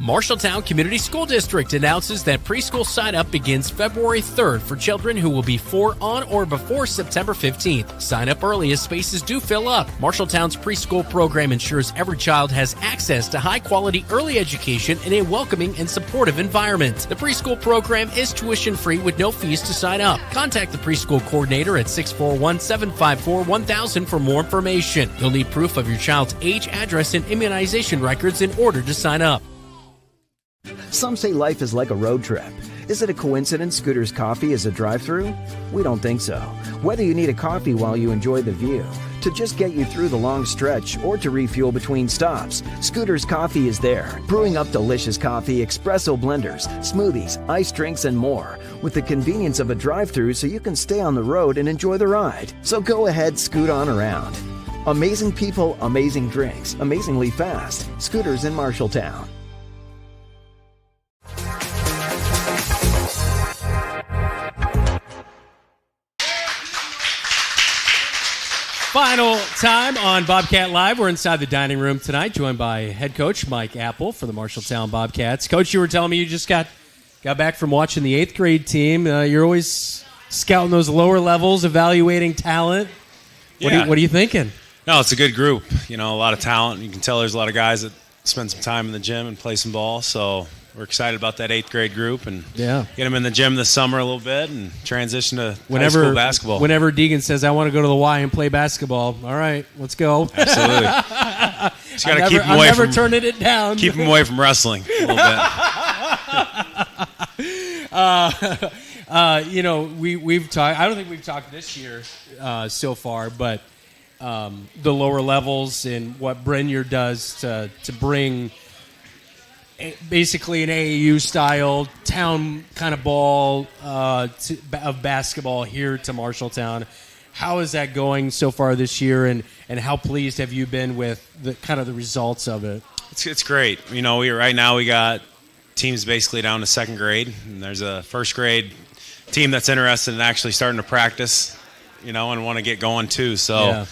Marshalltown Community School District announces that preschool sign-up begins February 3rd for children who will be 4 on or before September 15th. Sign up early as spaces do fill up. Marshalltown's preschool program ensures every child has access to high-quality early education in a welcoming and supportive environment. The preschool program is tuition-free with no fees to sign up. Contact the preschool coordinator at 641-754-1000 for more information. You'll need proof of your child's age, address, and immunization records in order to sign up. Some say life is like a road trip. Is it a coincidence Scooter's Coffee is a drive-thru? We don't think so. Whether you need a coffee while you enjoy the view, to just get you through the long stretch, or to refuel between stops, Scooter's Coffee is there, brewing up delicious coffee, espresso blenders, smoothies, iced drinks, and more, with the convenience of a drive-thru so you can stay on the road and enjoy the ride. So go ahead, scoot on around. Amazing people, amazing drinks, amazingly fast. Scooters in Marshalltown. Final time on Bobcat Live. We're inside the dining room tonight, joined by head coach Mike Apple for the Marshalltown Bobcats. Coach, you were telling me you just got back from watching the 8th grade team. You're always scouting those lower levels, evaluating talent. Yeah. What are you thinking? No, it's a good group. A lot of talent. You can tell there's a lot of guys that spend some time in the gym and play some ball. So we're excited about that 8th grade group and get them in the gym this summer a little bit and transition to high school basketball. Whenever Deegan says, I want to go to the Y and play basketball, all right, let's go. Absolutely. Just got to keep them away I'm never turning it down. Keep them away from wrestling a little bit. We've talked. I don't think we've talked this year so far, but the lower levels and what Brynjar does to bring basically an AAU style town kind of ball of basketball here to Marshalltown. How is that going so far this year, and how pleased have you been with the kind of the results of it? It's great. Right now we got teams basically down to 2nd grade, and there's a 1st grade team that's interested in actually starting to practice, and want to get going too. So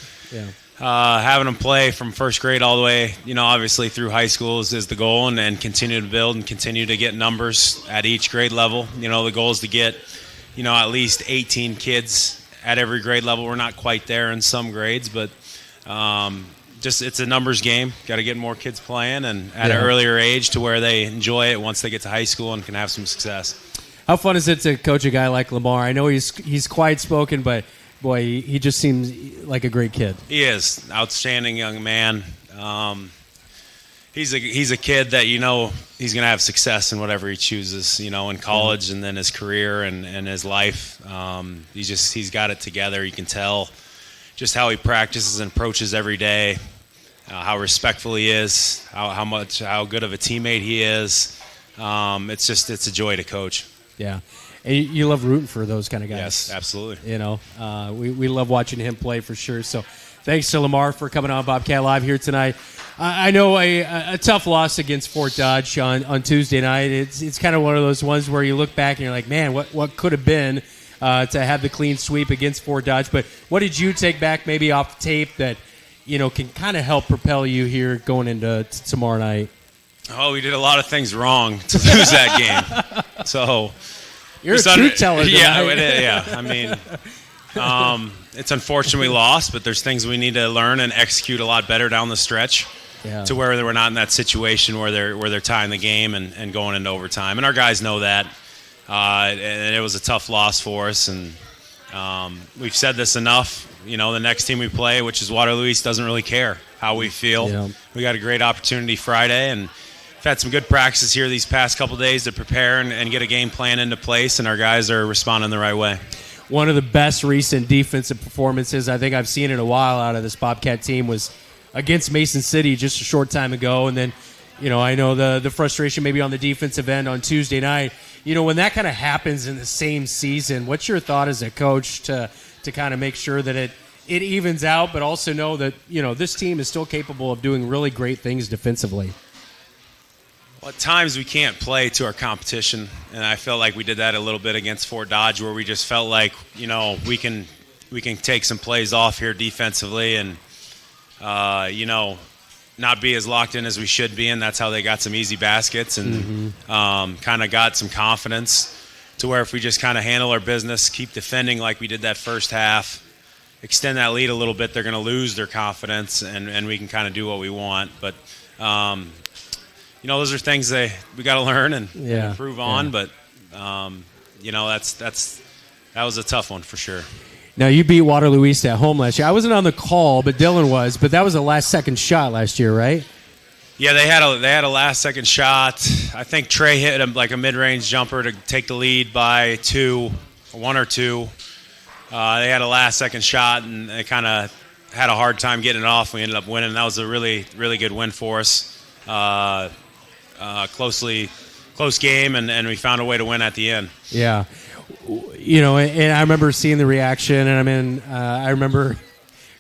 having them play from 1st grade all the way, obviously through high school is the goal, and continue to build and continue to get numbers at each grade level. The goal is to get, at least 18 kids at every grade level. We're not quite there in some grades, but it's a numbers game. Got to get more kids playing and at an earlier age to where they enjoy it once they get to high school and can have some success. How fun is it to coach a guy like Lamar? I know he's quiet spoken, but boy, he just seems like a great kid. He is outstanding young man. He's a kid that he's going to have success in whatever he chooses, in college and then his career and his life. He's got it together. You can tell just how he practices and approaches every day, how respectful he is, how good of a teammate he is. It's a joy to coach. Yeah. And you love rooting for those kind of guys. Yes, absolutely. We love watching him play for sure. So thanks to Lamar for coming on Bobcat Live here tonight. I know a tough loss against Fort Dodge on Tuesday night. It's kind of one of those ones where you look back and you're like, man, what could have been to have the clean sweep against Fort Dodge. But what did you take back maybe off the tape that can kind of help propel you here going into tomorrow night? Oh, we did a lot of things wrong to lose that game. So you're a truth teller. Yeah. I mean, it's unfortunate we lost, but there's things we need to learn and execute a lot better down the stretch to where we're not in that situation where they're tying the game and going into overtime. And our guys know that. And it was a tough loss for us. And we've said this enough. The next team we play, which is Waterloo East, doesn't really care how we feel. Yeah. We got a great opportunity Friday, and we've had some good practices here these past couple days to prepare and get a game plan into place, and our guys are responding the right way. One of the best recent defensive performances I think I've seen in a while out of this Bobcat team was against Mason City just a short time ago. And then, I know the frustration maybe on the defensive end on Tuesday night. When that kind of happens in the same season, what's your thought as a coach to kind of make sure that it evens out, but also know that, this team is still capable of doing really great things defensively? Well, at times we can't play to our competition, and I felt like we did that a little bit against Fort Dodge, where we just felt like we can take some plays off here defensively, and not be as locked in as we should be, and that's how they got some easy baskets and kind of got some confidence to where if we just kind of handle our business, keep defending like we did that first half, extend that lead a little bit, they're going to lose their confidence, and we can kind of do what we want, but. Those are things we got to learn and improve on. But that was a tough one for sure. Now you beat Waterloo East at home last year. I wasn't on the call, but Dylan was. But that was a last-second shot last year, right? Yeah, they had a last-second shot. I think Trey hit a mid-range jumper to take the lead by one or two. They had a last-secsecond shot, and they kind of had a hard time getting it off. We ended up winning. That was a really, really good win for us. Close game, and we found a way to win at the end. Yeah. And I remember seeing the reaction, and I remember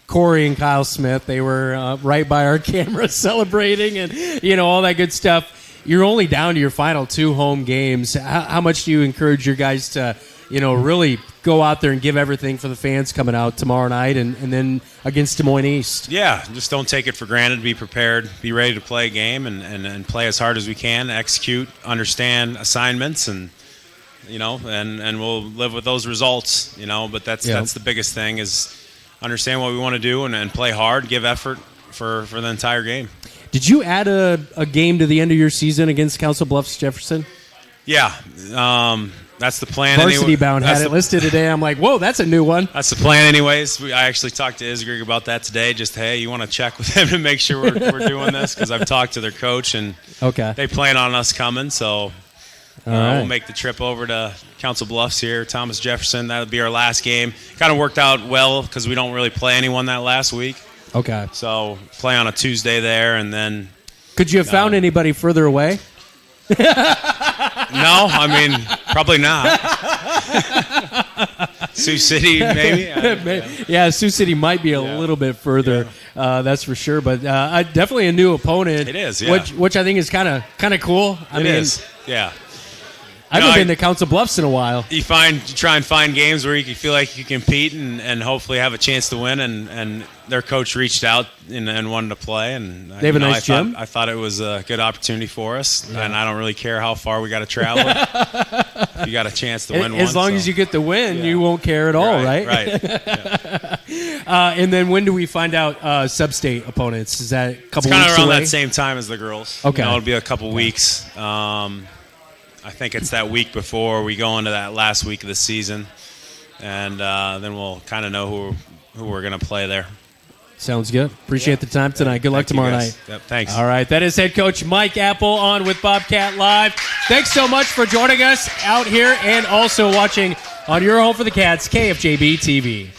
Corey and Kyle Smith, they were right by our camera celebrating and, all that good stuff. You're only down to your final 2 home games. How much do you encourage your guys to, really go out there and give everything for the fans coming out tomorrow night and then against Des Moines East? Yeah, just don't take it for granted. Be prepared. Be ready to play a game and play as hard as we can, execute, understand assignments, and and we'll live with those results, but that's the biggest thing is understand what we want to do and play hard, give effort for the entire game. Did you add a game to the end of your season against Council Bluffs Jefferson? Yeah. That's the plan. Varsity Bound had it listed today. I'm like, whoa, that's a new one. That's the plan anyways. I actually talked to Isgrig about that today. Just, hey, you want to check with them to make sure we're doing this? Because I've talked to their coach, and they plan on us coming. So we'll make the trip over to Council Bluffs here, Thomas Jefferson. That'll be our last game. Kind of worked out well because we don't really play anyone that last week. Okay. So play on a Tuesday there, and then. Could you have found anybody further away? No, I mean, probably not. Sioux City, maybe? Yeah, Sioux City might be a little bit further, that's for sure. But definitely a new opponent. It is, yeah. Which I think is kind of cool. It is, yeah. I haven't been to Council Bluffs in a while. You try and find games where you can feel like you compete and hopefully have a chance to win. And their coach reached out and wanted to play. And they have a nice gym. I thought it was a good opportunity for us. Yeah. And I don't really care how far we got to travel. If you got a chance to win one. As long as you get the win, you won't care at all, right? Right. Yeah. And then when do we find out sub-state opponents? Is that a couple weeks away? It's kind of around that same time as the girls. Okay. It'll be a couple weeks. I think it's that week before we go into that last week of the season, and then we'll kind of know who we're going to play there. Sounds good. Appreciate the time tonight. Good luck tomorrow night. Yep, thanks. All right, that is head coach Mike Apple on with Bobcat Live. Thanks so much for joining us out here and also watching on your home for the Cats, KFJB-TV.